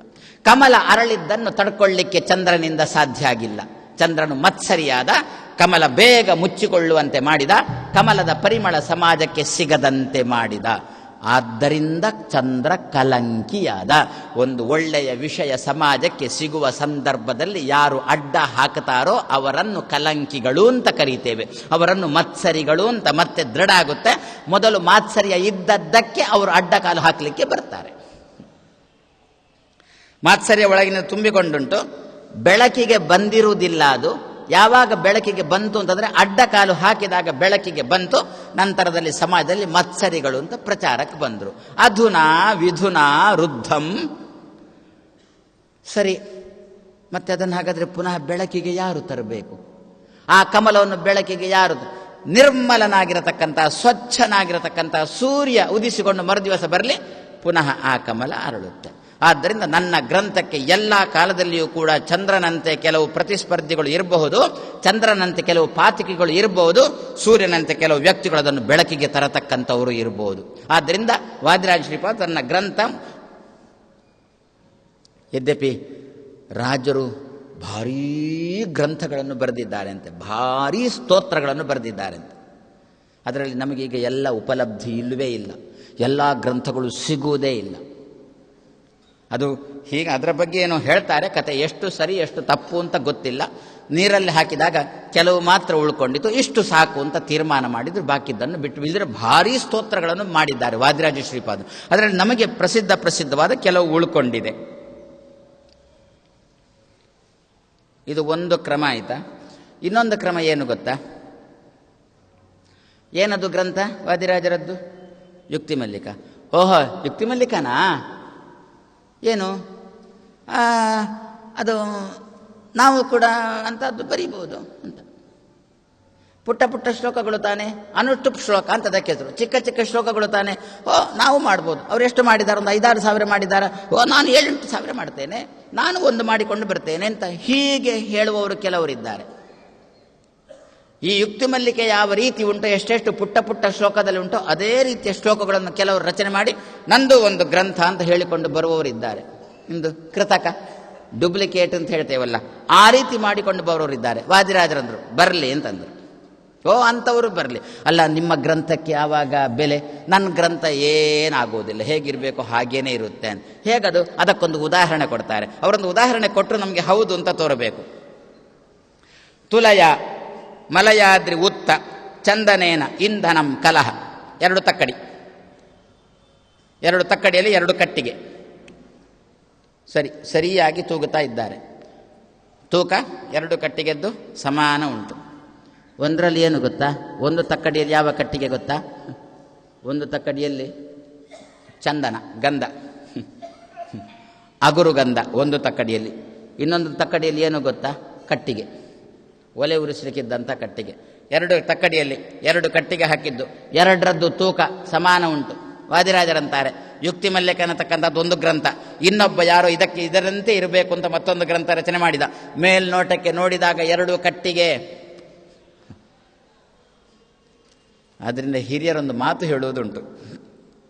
Speaker 1: ಕಮಲ ಅರಳಿದ್ದನ್ನು ತಡ್ಕೊಳ್ಳಿಕ್ಕೆ ಚಂದ್ರನಿಂದ ಸಾಧ್ಯ ಆಗಿಲ್ಲ. ಚಂದ್ರನು ಮತ್ಸರಿಯಾದ, ಕಮಲ ಬೇಗ ಮುಚ್ಚಿಕೊಳ್ಳುವಂತೆ ಮಾಡಿದ, ಕಮಲದ ಪರಿಮಳ ಸಮಾಜಕ್ಕೆ ಸಿಗದಂತೆ ಮಾಡಿದ. ಆದ್ದರಿಂದ ಚಂದ್ರ ಕಲಂಕಿಯಾದ. ಒಂದು ಒಳ್ಳೆಯ ವಿಷಯ ಸಮಾಜಕ್ಕೆ ಸಿಗುವ ಸಂದರ್ಭದಲ್ಲಿ ಯಾರು ಅಡ್ಡ ಹಾಕುತ್ತಾರೋ ಅವರನ್ನು ಕಲಂಕಿಗಳು ಅಂತ ಕರೀತೇವೆ, ಅವರನ್ನು ಮತ್ಸರಿಗಳು ಅಂತ. ಮತ್ತೆ ದೃಢ ಆಗುತ್ತೆ. ಮೊದಲು ಮಾತ್ಸರ್ಯ ಇದ್ದದ್ದಕ್ಕೆ ಅವರು ಅಡ್ಡ ಕಾಲು ಹಾಕಲಿಕ್ಕೆ ಬರ್ತಾರೆ. ಮಾತ್ಸರ್ಯ ಒಳಗಿನ ತುಂಬಿಕೊಂಡುಂಟು, ಬೆಳಕಿಗೆ ಬಂದಿರುವುದಿಲ್ಲ. ಅದು ಯಾವಾಗ ಬೆಳಕಿಗೆ ಬಂತು ಅಂತಂದ್ರೆ ಅಡ್ಡ ಕಾಲು ಹಾಕಿದಾಗ ಬೆಳಕಿಗೆ ಬಂತು. ನಂತರದಲ್ಲಿ ಸಮಾಜದಲ್ಲಿ ಮತ್ಸರಿಗಳು ಅಂತ ಪ್ರಚಾರಕ್ಕೆ ಬಂದರು. ಅಧುನಾ ವಿಧುನಾ ವೃದ್ಧಂ. ಸರಿ, ಮತ್ತೆ ಅದನ್ನು ಹಾಗಾದ್ರೆ ಪುನಃ ಬೆಳಕಿಗೆ ಯಾರು ತರಬೇಕು? ಆ ಕಮಲವನ್ನು ಬೆಳಕಿಗೆ ಯಾರು? ನಿರ್ಮಲನಾಗಿರತಕ್ಕಂಥ ಸ್ವಚ್ಛನಾಗಿರತಕ್ಕಂಥ ಸೂರ್ಯ ಉದಿಸಿಕೊಂಡು ಮರುದಿವಸ ಬರಲಿ, ಪುನಃ ಆ ಕಮಲ ಅರಳುತ್ತೆ. ಆದ್ದರಿಂದ ನನ್ನ ಗ್ರಂಥಕ್ಕೆ ಎಲ್ಲ ಕಾಲದಲ್ಲಿಯೂ ಕೂಡ ಚಂದ್ರನಂತೆ ಕೆಲವು ಪ್ರತಿಸ್ಪರ್ಧಿಗಳು ಇರಬಹುದು, ಚಂದ್ರನಂತೆ ಕೆಲವು ಪಾತಿಕೆಗಳು ಇರಬಹುದು, ಸೂರ್ಯನಂತೆ ಕೆಲವು ವ್ಯಕ್ತಿಗಳು ಅದನ್ನು ಬೆಳಕಿಗೆ ತರತಕ್ಕಂಥವರು ಇರಬಹುದು. ಆದ್ದರಿಂದ ವಾದಿರಾಜ ಶ್ರೀಪಾದ ತನ್ನ ಗ್ರಂಥ, ಯದ್ಯಪಿ ರಾಜರು ಭಾರೀ ಗ್ರಂಥಗಳನ್ನು ಬರೆದಿದ್ದಾರಂತೆ, ಭಾರೀ ಸ್ತೋತ್ರಗಳನ್ನು ಬರೆದಿದ್ದಾರಂತೆ. ಅದರಲ್ಲಿ ನಮಗೀಗ ಎಲ್ಲ ಉಪಲಬ್ಧಿ ಇಲ್ಲವೇ ಇಲ್ಲ, ಎಲ್ಲ ಗ್ರಂಥಗಳು ಸಿಗುವುದೇ ಇಲ್ಲ. ಅದು ಹೀಗೆ ಅದರ ಬಗ್ಗೆ ಏನೋ ಹೇಳ್ತಾರೆ, ಕತೆ ಎಷ್ಟು ಸರಿ ಎಷ್ಟು ತಪ್ಪು ಅಂತ ಗೊತ್ತಿಲ್ಲ. ನೀರಲ್ಲಿ ಹಾಕಿದಾಗ ಕೆಲವು ಮಾತ್ರ ಉಳ್ಕೊಂಡಿತ್ತು, ಇಷ್ಟು ಸಾಕು ಅಂತ ತೀರ್ಮಾನ ಮಾಡಿದ್ರು, ಬಾಕಿದ್ದನ್ನು ಬಿಟ್ಟು ಇಲ್ಲದ್ರೆ ಭಾರೀ ಸ್ತೋತ್ರಗಳನ್ನು ಮಾಡಿದ್ದಾರೆ ವಾದಿರಾಜ ಶ್ರೀಪಾದ. ಅದರಲ್ಲಿ ನಮಗೆ ಪ್ರಸಿದ್ಧವಾದ ಕೆಲವು ಉಳ್ಕೊಂಡಿದೆ. ಇದು ಒಂದು ಕ್ರಮ ಆಯಿತಾ? ಇನ್ನೊಂದು ಕ್ರಮ ಏನು ಗೊತ್ತಾ? ಏನದು ಗ್ರಂಥ ವಾದಿರಾಜರದ್ದು? ಯುಕ್ತಿ ಮಲ್ಲಿಕ. ಓಹೋ, ಯುಕ್ತಿ ಮಲ್ಲಿಕನಾ? ಏನು ಅದು ನಾವು ಕೂಡ ಅಂತದ್ದು ಬರೀಬಹುದು ಅಂತ. ಪುಟ್ಟ ಪುಟ್ಟ ಶ್ಲೋಕಗಳು ತಾನೆ, ಅನುಷ್ಠುಪ್ ಶ್ಲೋಕ ಅಂತ ಅದಕ್ಕೆ ಹೆಸರು. ಚಿಕ್ಕ ಚಿಕ್ಕ ಶ್ಲೋಕಗಳು ತಾನೆ, ನಾವು ಮಾಡ್ಬೋದು. ಅವ್ರು ಎಷ್ಟು ಮಾಡಿದ್ದಾರೆ? ಒಂದು 5-6 ಸಾವಿರ ಮಾಡಿದ್ದಾರೆ. ನಾನು 7-8 ಸಾವಿರ ಮಾಡ್ತೇನೆ, ನಾನು ಒಂದು ಮಾಡಿಕೊಂಡು ಬರ್ತೇನೆ ಅಂತ ಹೀಗೆ ಹೇಳುವವರು ಕೆಲವರಿದ್ದಾರೆ. ಈ ಯುಕ್ತಿ ಮಲ್ಲಿಕೆ ಯಾವ ರೀತಿ ಉಂಟೋ, ಎಷ್ಟೆಷ್ಟು ಪುಟ್ಟ ಪುಟ್ಟ ಶ್ಲೋಕದಲ್ಲಿ ಉಂಟೋ ಅದೇ ರೀತಿಯ ಶ್ಲೋಕಗಳನ್ನು ಕೆಲವರು ರಚನೆ ಮಾಡಿ ನಂದು ಒಂದು ಗ್ರಂಥ ಅಂತ ಹೇಳಿಕೊಂಡು ಬರುವವರಿದ್ದಾರೆ. ಇಂದು ಕೃತಕ ಡುಪ್ಲಿಕೇಟ್ ಅಂತ ಹೇಳ್ತೇವಲ್ಲ, ಆ ರೀತಿ ಮಾಡಿಕೊಂಡು ಬರೋರಿದ್ದಾರೆ. ವಾದಿರಾಜರಂದ್ರು ಬರಲಿ ಅಂತಂದರು. ಅಂಥವರು ಬರಲಿ. ಅಲ್ಲ, ನಿಮ್ಮ ಗ್ರಂಥಕ್ಕೆ ಆವಾಗ ಬೆಲೆ, ನನ್ನ ಗ್ರಂಥ ಏನಾಗೋದಿಲ್ಲ, ಹೇಗಿರಬೇಕು ಹಾಗೇನೇ ಇರುತ್ತೆ ಅಂತ. ಹೇಗದು? ಅದಕ್ಕೊಂದು ಉದಾಹರಣೆ ಕೊಡ್ತಾರೆ. ಅವರೊಂದು ಉದಾಹರಣೆ ಕೊಟ್ಟರು ನಮಗೆ ಹೌದು ಅಂತ ತೋರಬೇಕು. ತುಲಯ ಮಲಯಾದ್ರಿ ಉತ್ತ ಚಂದನೇನ ಇಂಧನಂ ಕಲಹ. 2 ತಕ್ಕಡಿ, 2 ತಕ್ಕಡಿಯಲ್ಲಿ 2 ಕಟ್ಟಿಗೆ ಸರಿಯಾಗಿ ತೂಗುತ್ತಾ ಇದ್ದಾರೆ. ತೂಕ 2 ಕಟ್ಟಿಗೆದ್ದು ಸಮಾನ ಉಂಟು. ಒಂದರಲ್ಲಿ ಏನು ಗೊತ್ತಾ? ಒಂದು ತಕ್ಕಡಿಯಲ್ಲಿ ಯಾವ ಕಟ್ಟಿಗೆ ಗೊತ್ತಾ? ಒಂದು ತಕ್ಕಡಿಯಲ್ಲಿ ಚಂದನ, ಗಂಧ, ಅಗುರು ಗಂಧ ಒಂದು ತಕ್ಕಡಿಯಲ್ಲಿ. ಇನ್ನೊಂದು ತಕ್ಕಡಿಯಲ್ಲಿ ಏನು ಗೊತ್ತಾ? ಕಟ್ಟಿಗೆ, ಒಲೆ ಉರಿಸಲಿಕ್ಕಿದ್ದಂಥ ಕಟ್ಟಿಗೆ. 2 ತಕ್ಕಡಿಯಲ್ಲಿ 2 ಕಟ್ಟಿಗೆ ಹಾಕಿದ್ದು, 2ರದ್ದು ತೂಕ ಸಮಾನ ಉಂಟು. ವಾದಿರಾಜರಂತಾರೆ, ಯುಕ್ತಿ ಮಲ್ಯಕ ಅನ್ನತಕ್ಕಂಥದ್ದು ಒಂದು ಗ್ರಂಥ. ಇನ್ನೊಬ್ಬ ಯಾರೋ ಇದರಂತೆ ಇರಬೇಕು ಅಂತ ಮತ್ತೊಂದು ಗ್ರಂಥ ರಚನೆ ಮಾಡಿದ. ಮೇಲ್ನೋಟಕ್ಕೆ ನೋಡಿದಾಗ 2 ಕಟ್ಟಿಗೆ. ಆದ್ದರಿಂದ ಹಿರಿಯರೊಂದು ಮಾತು ಹೇಳುವುದುಂಟು,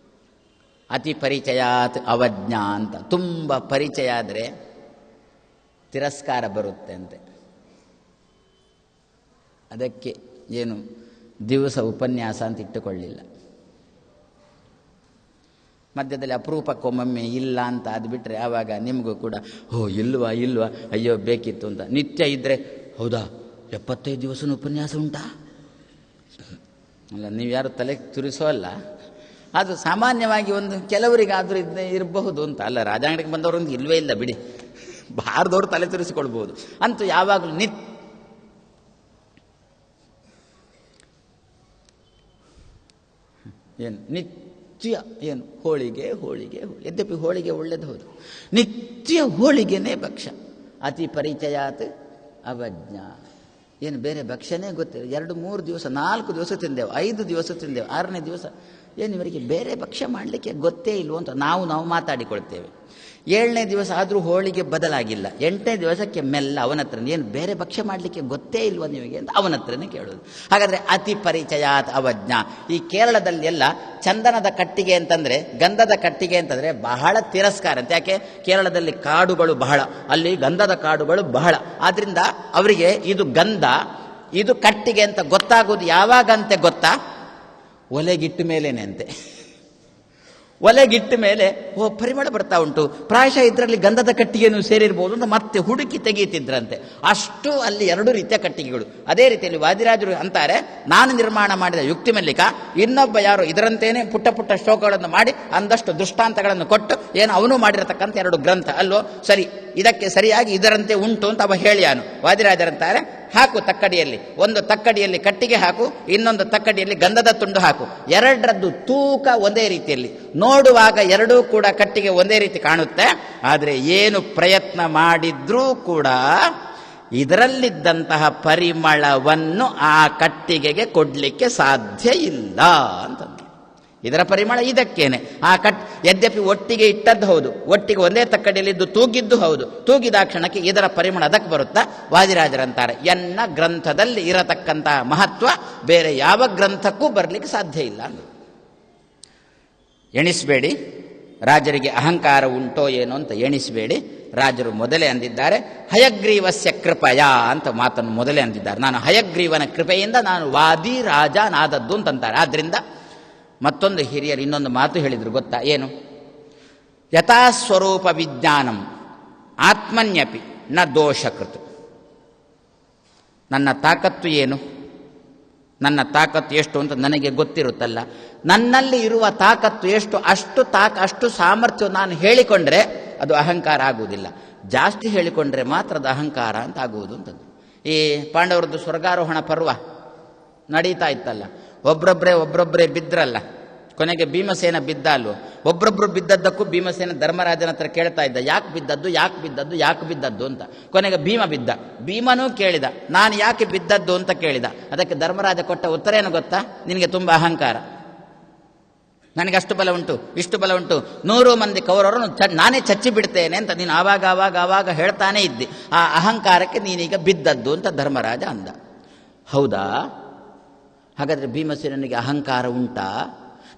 Speaker 1: ಅತಿ ಪರಿಚಯಾತ್ ಅವಜ್ಞಾ ಅಂತ. ತುಂಬ ಪರಿಚಯ ಆದರೆ ತಿರಸ್ಕಾರ ಬರುತ್ತೆ ಅಂತೆ. ಅದಕ್ಕೆ ಏನು ದಿವಸ ಉಪನ್ಯಾಸ ಅಂತ ಇಟ್ಟುಕೊಳ್ಳಿಲ್ಲ. ಮಧ್ಯದಲ್ಲಿ ಅಪರೂಪಕ್ಕೊಮ್ಮೊಮ್ಮೆ ಇಲ್ಲ ಅಂತ ಅದು ಬಿಟ್ಟರೆ ಆವಾಗ ನಿಮಗೂ ಕೂಡ ಇಲ್ವಾ ಅಯ್ಯೋ ಬೇಕಿತ್ತು ಅಂತ. ನಿತ್ಯ ಇದ್ದರೆ ಹೌದಾ 75 ದಿವಸನೂ ಉಪನ್ಯಾಸ ಉಂಟಾ? ಅಲ್ಲ, ನೀವು ಯಾರು ತಲೆ ತುರಿಸೋಲ್ಲ. ಅದು ಸಾಮಾನ್ಯವಾಗಿ ಒಂದು ಕೆಲವರಿಗಾದರೂ ಇರಬಹುದು ಅಂತ. ಅಲ್ಲ, ರಾಜಾಂಗಣಕ್ಕೆ ಬಂದವರೊಂದು ಇಲ್ಲವೇ ಇಲ್ಲ ಬಿಡಿ, ಬಾರದವ್ರು ತಲೆ ತುರಿಸಿಕೊಳ್ಬಹುದು. ಅಂತೂ ಯಾವಾಗಲೂ ನಿತ್ಯ ಏನು ಹೋಳಿಗೆ. ಯದ್ಯಪಿ ಹೋಳಿಗೆ ಒಳ್ಳೇದು ಹೌದು, ನಿತ್ಯ ಹೋಳಿಗೆನೇ ಭಕ್ಷ್ಯ. ಅತಿ ಪರಿಚಯಾತ್ ಅವಜ್ಞಾ. ಏನು ಬೇರೆ ಭಕ್ಷ್ಯನೇ ಗೊತ್ತಿಲ್ಲ. 2-3 ದಿವಸ 4 ದಿವಸ ತಿಂದೆವು, 5 ದಿವಸ ತಿಂದೆವು, 6ನೇ ದಿವಸ ಏನು ಇವರಿಗೆ ಬೇರೆ ಭಕ್ಷ್ಯ ಮಾಡಲಿಕ್ಕೆ ಗೊತ್ತೇ ಇಲ್ವೋ ಅಂತ ನಾವು ಮಾತಾಡಿಕೊಳ್ತೇವೆ. 7ನೇ ದಿವಸ ಆದರೂ ಹೋಳಿಗೆ ಬದಲಾಗಿಲ್ಲ. 8ನೇ ದಿವಸಕ್ಕೆ ಮೆಲ್ಲ ಅವನ ಹತ್ರ, ಏನು ಬೇರೆ ಭಕ್ಷ್ಯ ಮಾಡಲಿಕ್ಕೆ ಗೊತ್ತೇ ಇಲ್ವ ನಿಮಗೆ ಅಂತ ಅವನ ಹತ್ರನೇ ಕೇಳೋದು. ಹಾಗಾದರೆ ಅತಿ ಪರಿಚಯಾತ್ ಅವಜ್ಞಾ. ಈ ಕೇರಳದಲ್ಲಿ ಎಲ್ಲ ಚಂದನದ ಕಟ್ಟಿಗೆ ಅಂತಂದರೆ, ಗಂಧದ ಕಟ್ಟಿಗೆ ಅಂತಂದರೆ ಬಹಳ ತಿರಸ್ಕಾರ ಅಂತ. ಯಾಕೆ? ಕೇರಳದಲ್ಲಿ ಕಾಡುಗಳು ಬಹಳ, ಅಲ್ಲಿ ಗಂಧದ ಕಾಡುಗಳು ಬಹಳ. ಆದ್ದರಿಂದ ಅವರಿಗೆ ಇದು ಗಂಧ, ಇದು ಕಟ್ಟಿಗೆ ಅಂತ ಗೊತ್ತಾಗೋದು ಯಾವಾಗಂತೆ ಗೊತ್ತಾ? ಒಲೆಗಿಟ್ಟ ಮೇಲೇನೆ ಅಂತೆ. ಒಲೆಗಿಟ್ಟ ಮೇಲೆ ಪರಿಮಳ ಬರ್ತಾ ಉಂಟು, ಪ್ರಾಯಶಃ ಇದರಲ್ಲಿ ಗಂಧದ ಕಟ್ಟಿಗೆಯನ್ನು ಸೇರಿರ್ಬೋದು ಅಂತ ಮತ್ತೆ ಹುಡುಕಿ ತೆಗೀತಿದ್ರಂತೆ. ಅಷ್ಟು ಅಲ್ಲಿ 2 ರೀತಿಯ ಕಟ್ಟಿಗೆಗಳು. ಅದೇ ರೀತಿಯಲ್ಲಿ ವಾದಿರಾಜರು ಅಂತಾರೆ, ನಾನು ನಿರ್ಮಾಣ ಮಾಡಿದ ಯುಕ್ತಿ ಮಲ್ಲಿಕ, ಇನ್ನೊಬ್ಬ ಯಾರು ಇದರಂತೇನೆ ಪುಟ್ಟ ಪುಟ್ಟ ಶ್ಲೋಕಗಳನ್ನು ಮಾಡಿ ಒಂದಷ್ಟು ದೃಷ್ಟಾಂತಗಳನ್ನು ಕೊಟ್ಟು ಏನು ಅವನು ಮಾಡಿರತಕ್ಕಂಥ 2 ಗ್ರಂಥ ಅಲ್ಲೋ ಸರಿ, ಇದಕ್ಕೆ ಸರಿಯಾಗಿ ಇದರಂತೆ ಉಂಟು ಅಂತ ಅವ ಹೇಳಿಯಾನು. ವಾದಿರಾಜರಂತಾರೆ, ಹಾಕು ತಕ್ಕಡಿಯಲ್ಲಿ, ಒಂದು ತಕ್ಕಡಿಯಲ್ಲಿ ಕಟ್ಟಿಗೆ ಹಾಕು, ಇನ್ನೊಂದು ತಕ್ಕಡಿಯಲ್ಲಿ ಗಂಧದ ತುಂಡು ಹಾಕು. 2ರದ್ದು ತೂಕ ಒಂದೇ ರೀತಿಯಲ್ಲಿ, ನೋಡುವಾಗ 2 ಕೂಡ ಕಟ್ಟಿಗೆ ಒಂದೇ ರೀತಿ ಕಾಣುತ್ತೆ. ಆದರೆ ಏನು ಪ್ರಯತ್ನ ಮಾಡಿದ್ರೂ ಕೂಡ ಇದರಲ್ಲಿದ್ದಂತಹ ಪರಿಮಳವನ್ನು ಆ ಕಟ್ಟಿಗೆಗೆ ಕೊಡ್ಲಿಕ್ಕೆ ಸಾಧ್ಯ ಇಲ್ಲ ಅಂತಂದು. ಇದರ ಪರಿಮಳ ಇದಕ್ಕೇನೆ. ಯದ್ಯಪಿ ಒಟ್ಟಿಗೆ ಇಟ್ಟದ್ದು ಹೌದು, ಒಟ್ಟಿಗೆ ಒಂದೇ ತಕ್ಕಡಿಯಲ್ಲಿದ್ದು ತೂಗಿದ್ದು ಹೌದು, ತೂಗಿದ ಕ್ಷಣಕ್ಕೆ ಇದರ ಪರಿಮಳ ಅದಕ್ಕೆ ಬರುತ್ತಾ? ವಾದಿರಾಜರಂತಾರೆ, ಎನ್ನ ಗ್ರಂಥದಲ್ಲಿ ಇರತಕ್ಕಂತಹ ಮಹತ್ವ ಬೇರೆ ಯಾವ ಗ್ರಂಥಕ್ಕೂ ಬರಲಿಕ್ಕೆ ಸಾಧ್ಯ ಇಲ್ಲ. ಎಣಿಸಬೇಡಿ, ರಾಜರಿಗೆ ಅಹಂಕಾರ ಉಂಟೋ ಏನೋ ಅಂತ ಎಣಿಸಬೇಡಿ. ರಾಜರು ಮೊದಲೇ ಅಂದಿದ್ದಾರೆ, ಹಯಗ್ರೀವಸ್ಯ ಕೃಪಯ ಅಂತ ಮಾತನ್ನು ಮೊದಲೇ ಅಂದಿದ್ದಾರೆ. ನಾನು ಹಯಗ್ರೀವನ ಕೃಪೆಯಿಂದ ನಾನು ವಾದಿ ರಾಜನಾದದ್ದು ಅಂತಂತಾರೆ. ಆದ್ರಿಂದ ಮತ್ತೊಂದು ಹಿರಿಯರು ಇನ್ನೊಂದು ಮಾತು ಹೇಳಿದರು ಗೊತ್ತಾ? ಏನು? ಯಥಾಸ್ವರೂಪ ವಿಜ್ಞಾನಂ ಆತ್ಮನ್ಯಪಿ ನ ದೋಷಕೃತ್. ನನ್ನ ತಾಕತ್ತು ಏನು, ನನ್ನ ತಾಕತ್ತು ಎಷ್ಟು ಅಂತ ನನಗೆ ಗೊತ್ತಿರುತ್ತಲ್ಲ. ನನ್ನಲ್ಲಿ ಇರುವ ತಾಕತ್ತು ಎಷ್ಟು, ಅಷ್ಟು ಸಾಮರ್ಥ್ಯ ನಾನು ಹೇಳಿಕೊಂಡ್ರೆ ಅದು ಅಹಂಕಾರ ಆಗುವುದಿಲ್ಲ. ಜಾಸ್ತಿ ಹೇಳಿಕೊಂಡ್ರೆ ಮಾತ್ರ ಅದು ಅಹಂಕಾರ ಅಂತ ಆಗುವುದು ಅಂತದ್ದು. ಈ ಪಾಂಡವರದ್ದು ಸ್ವರ್ಗಾರೋಹಣ ಪರ್ವ ನಡೀತಾ ಇತ್ತಲ್ಲ, ಒಬ್ರೊಬ್ಬರೇ ಬಿದ್ರಲ್ಲ. ಕೊನೆಗೆ ಭೀಮಸೇನ ಬಿದ್ದ ಅಲ್ವೋ? ಒಬ್ರೊಬ್ರು ಬಿದ್ದದ್ದಕ್ಕೂ ಭೀಮಸೇನ ಧರ್ಮರಾಜನ ಹತ್ರ ಕೇಳ್ತಾ ಇದ್ದ, ಯಾಕೆ ಬಿದ್ದದ್ದು ಅಂತ. ಕೊನೆಗೆ ಭೀಮ ಬಿದ್ದ. ಭೀಮನೂ ಕೇಳಿದ, ನಾನು ಯಾಕೆ ಬಿದ್ದದ್ದು ಅಂತ ಕೇಳಿದ. ಅದಕ್ಕೆ ಧರ್ಮರಾಜ ಕೊಟ್ಟ ಉತ್ತರ ಏನು ಗೊತ್ತಾ? ನಿನಗೆ ತುಂಬ ಅಹಂಕಾರ, ನನಗೆ ಅಷ್ಟು ಬಲ ಉಂಟು, ಇಷ್ಟು ಬಲ ಉಂಟು, 100 ಮಂದಿ ಕೌರವರನ್ನು ನಾನೇ ಚಚ್ಚಿ ಬಿಡ್ತೇನೆ ಅಂತ ನೀನು ಆವಾಗ ಹೇಳ್ತಾನೆ ಇದ್ದಿ. ಆ ಅಹಂಕಾರಕ್ಕೆ ನೀನೀಗ ಬಿದ್ದದ್ದು ಅಂತ ಧರ್ಮರಾಜ ಅಂದ. ಹೌದಾ? ಹಾಗಾದರೆ ಭೀಮಸೇನಿಗೆ ಅಹಂಕಾರ ಉಂಟಾ,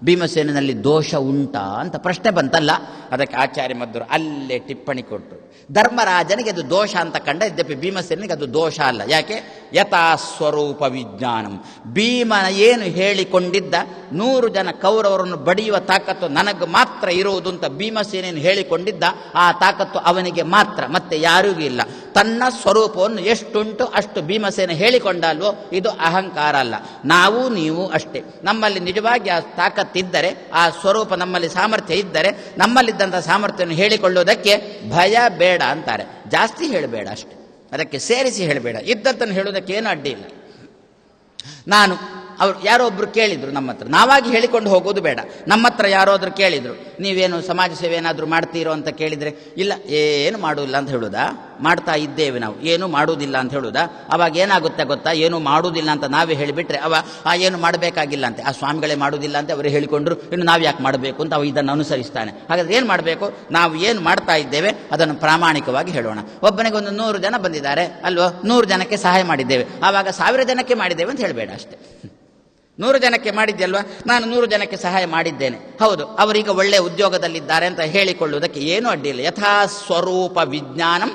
Speaker 1: ಭೀಮಸೇನಲ್ಲಿ ದೋಷ ಉಂಟಾ ಅಂತ ಪ್ರಶ್ನೆ ಬಂತಲ್ಲ. ಅದಕ್ಕೆ ಆಚಾರ್ಯ ಮಧ್ವರು ಅಲ್ಲೇ ಟಿಪ್ಪಣಿ ಕೊಟ್ಟರು. ಧರ್ಮರಾಜನಿಗೆ ಅದು ದೋಷ ಅಂತ ಕಂಡ, ಯದ್ಯಪಿ ಭೀಮಸೇನಿಗೆ ಅದು ದೋಷ ಅಲ್ಲ. ಯಾಕೆ? ಯಥಾ ಸ್ವರೂಪ ವಿಜ್ಞಾನಂ. ಭೀಮನ ಏನು ಹೇಳಿಕೊಂಡಿದ್ದ 100 ಜನ ಕೌರವರನ್ನು ಬಡಿಯುವ ತಾಕತ್ತು ನನಗೆ ಮಾತ್ರ ಇರುವುದು ಅಂತ ಭೀಮಸೇನೇನು ಹೇಳಿಕೊಂಡಿದ್ದ, ಆ ತಾಕತ್ತು ಅವನಿಗೆ ಮಾತ್ರ, ಮತ್ತೆ ಯಾರಿಗೂ ಇಲ್ಲ. ತನ್ನ ಸ್ವರೂಪವನ್ನು ಎಷ್ಟುಂಟು ಅಷ್ಟು ಭೀಮಸೇನ ಹೇಳಿಕೊಂಡಲ್ವೋ, ಇದು ಅಹಂಕಾರ ಅಲ್ಲ. ನಾವು ನೀವು ಅಷ್ಟೇ. ನಮ್ಮಲ್ಲಿ ನಿಜವಾಗಿ ಆ ತಾಕತ್ತಿದ್ದರೆ, ಆ ಸ್ವರೂಪ ನಮ್ಮಲ್ಲಿ ಸಾಮರ್ಥ್ಯ ಇದ್ದರೆ, ನಮ್ಮಲ್ಲಿದ್ದಂಥ ಸಾಮರ್ಥ್ಯವನ್ನು ಹೇಳಿಕೊಳ್ಳುವುದಕ್ಕೆ ಭಯ ಬೇಡ ಅಂತಾರೆ. ಜಾಸ್ತಿ ಹೇಳಬೇಡ ಅಷ್ಟೆ, ಅದಕ್ಕೆ ಸೇರಿಸಿ ಹೇಳಬೇಡ. ಇದ್ದದ್ದನ್ನು ಹೇಳುವುದಕ್ಕೆ ಏನು ಅಡ್ಡಿ ಇಲ್ಲ. ಅವ್ರು ಯಾರೋ ಒಬ್ರು ಕೇಳಿದ್ರು ನಮ್ಮ ಹತ್ರ, ನಾವಾಗಿ ಹೇಳಿಕೊಂಡು ಹೋಗೋದು ಬೇಡ. ನಮ್ಮ ಹತ್ರ ಯಾರಾದ್ರೂ ಕೇಳಿದ್ರು, ನೀವೇನು ಸಮಾಜ ಸೇವೆ ಏನಾದರೂ ಮಾಡ್ತೀರೋ ಅಂತ ಕೇಳಿದರೆ, ಇಲ್ಲ ಏನು ಮಾಡುವುದಿಲ್ಲ ಅಂತ ಹೇಳುವುದಾ? ಮಾಡ್ತಾ ಇದ್ದೇವೆ ನಾವು, ಏನು ಮಾಡುವುದಿಲ್ಲ ಅಂತ ಹೇಳುವುದಾ? ಅವಾಗ ಏನಾಗುತ್ತೆ ಗೊತ್ತಾ? ಏನು ಮಾಡುವುದಿಲ್ಲ ಅಂತ ನಾವೇ ಹೇಳಿಬಿಟ್ರೆ ಏನು ಮಾಡಬೇಕಾಗಿಲ್ಲ ಅಂತೆ, ಆ ಸ್ವಾಮಿಗಳೇ ಮಾಡುವುದಿಲ್ಲ ಅಂತ ಅವರು ಹೇಳಿಕೊಂಡ್ರು, ಇನ್ನು ನಾವು ಯಾಕೆ ಮಾಡಬೇಕು ಅಂತ ಅವ ಇದನ್ನು ಅನುಸರಿಸ್ತಾನೆ. ಹಾಗಾದ್ರೆ ಏನು ಮಾಡಬೇಕು? ನಾವು ಏನು ಮಾಡ್ತಾ ಇದ್ದೇವೆ ಅದನ್ನು ಪ್ರಾಮಾಣಿಕವಾಗಿ ಹೇಳೋಣ. ಒಬ್ಬನಿಗೆ ಒಂದು 100 ಜನ ಬಂದಿದ್ದಾರೆ ಅಲ್ವೋ, 100 ಜನಕ್ಕೆ ಸಹಾಯ ಮಾಡಿದ್ದೇವೆ, ಆವಾಗ 1000 ಜನಕ್ಕೆ ಮಾಡಿದ್ದೇವೆ ಅಂತ ಹೇಳಬೇಡ ಅಷ್ಟೇ. 100 ಜನಕ್ಕೆ ಮಾಡಿದ್ಯಲ್ವಾ, ನಾನು 100 ಜನಕ್ಕೆ ಸಹಾಯ ಮಾಡಿದ್ದೇನೆ, ಹೌದು, ಅವರೀಗ ಒಳ್ಳೆಯ ಉದ್ಯೋಗದಲ್ಲಿದ್ದಾರೆ ಅಂತ ಹೇಳಿಕೊಳ್ಳುವುದಕ್ಕೆ ಏನೂ ಅಡ್ಡಿಯಿಲ್ಲ. ಯಥಾ ಸ್ವರೂಪ ವಿಜ್ಞಾನಂ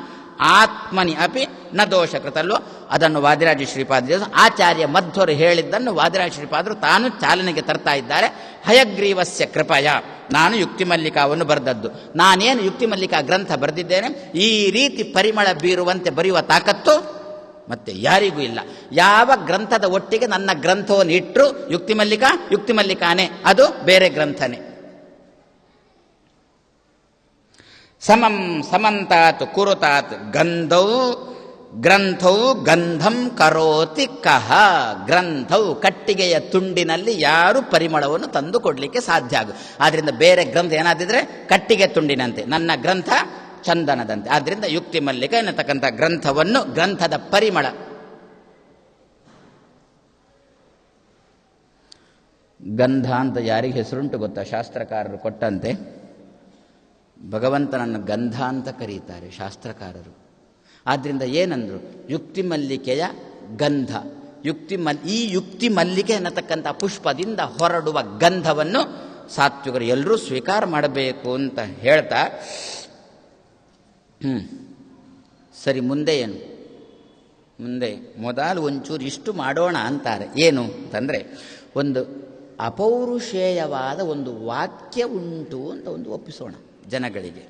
Speaker 1: ಆತ್ಮನಿ ಅಪಿ ನ ದೋಷಕೃತಲ್ವೋ. ಅದನ್ನು ವಾದಿರಾಜ ಶ್ರೀಪಾದರು, ಆಚಾರ್ಯ ಮಧ್ವರು ಹೇಳಿದ್ದನ್ನು ವಾದಿರಾಜ ಶ್ರೀಪಾದರು ತಾನು ಚಾಲನೆಗೆ ತರ್ತಾ ಇದ್ದಾರೆ. ಹಯಗ್ರೀವಸ್ಯ ಕೃಪಯ, ನಾನು ಯುಕ್ತಿ ಮಲ್ಲಿಕಾವನ್ನು ಬರೆದದ್ದು. ನಾನೇನು ಯುಕ್ತಿ ಮಲ್ಲಿಕಾ ಗ್ರಂಥ ಬರೆದಿದ್ದೇನೆ, ಈ ರೀತಿ ಪರಿಮಳ ಬೀರುವಂತೆ ಬರೆಯುವ ತಾಕತ್ತು ಮತ್ತೆ ಯಾರಿಗೂ ಇಲ್ಲ. ಯಾವ ಗ್ರಂಥದ ಒಟ್ಟಿಗೆ ನನ್ನ ಗ್ರಂಥವನ್ನು ಇಟ್ಟರು ಯುಕ್ತಿ ಮಲ್ಲಿಕಾನೇ, ಅದು ಬೇರೆ ಗ್ರಂಥನೇ. ಸಮಂ ಸಮಂತಾತ್ ಕುರುತಾತ್ ಗ್ರಂಥೌ ಗಂಧಂ ಕರೋತಿ ಕಹ. ಗ್ರಂಥವು ಕಟ್ಟಿಗೆಯ ತುಂಡಿನಲ್ಲಿ ಯಾರು ಪರಿಮಳವನ್ನು ತಂದು ಕೊಡಲಿಕ್ಕೆ ಸಾಧ್ಯ ಆಗ. ಆದ್ರಿಂದ ಬೇರೆ ಗ್ರಂಥ ಏನಾದಿದ್ರೆ ಕಟ್ಟಿಗೆ ತುಂಡಿನಂತೆ, ನನ್ನ ಗ್ರಂಥ ಚಂದನದಂತೆ. ಆದ್ರಿಂದ ಯುಕ್ತಿ ಮಲ್ಲಿಕ ಎನ್ನತಕ್ಕಂಥ ಗ್ರಂಥವನ್ನು, ಗ್ರಂಥದ ಪರಿಮಳ, ಗಂಧ ಅಂತ ಯಾರಿಗೆ ಹೆಸರುಂಟು ಗೊತ್ತಾ? ಶಾಸ್ತ್ರಕಾರರು ಕೊಟ್ಟಂತೆ ಭಗವಂತನನ್ನು ಗಂಧ ಅಂತ ಕರೀತಾರೆ ಶಾಸ್ತ್ರಕಾರರು. ಆದ್ರಿಂದ ಏನಂದ್ರು? ಯುಕ್ತಿ ಮಲ್ಲಿಕೆಯ ಗಂಧ. ಈ ಯುಕ್ತಿ ಮಲ್ಲಿಕೆ ಎನ್ನತಕ್ಕಂಥ ಪುಷ್ಪದಿಂದ ಹೊರಡುವ ಗಂಧವನ್ನು ಸಾತ್ವಿಕರು ಎಲ್ಲರೂ ಸ್ವೀಕಾರ ಮಾಡಬೇಕು ಅಂತ ಹೇಳ್ತಾ, ಸರಿ, ಮುಂದೆ ಏನು? ಮುಂದೆ ಮೊದಲು ಒಂಚೂರು ಇಷ್ಟು ಮಾಡೋಣ ಅಂತಾರೆ. ಏನು ಅಂತಂದರೆ, ಒಂದು ಅಪೌರುಷೇಯವಾದ ಒಂದು ವಾಕ್ಯ ಉಂಟು ಅಂತ ಒಂದು ಒಪ್ಪಿಸೋಣ ಜನಗಳಿಗೆ.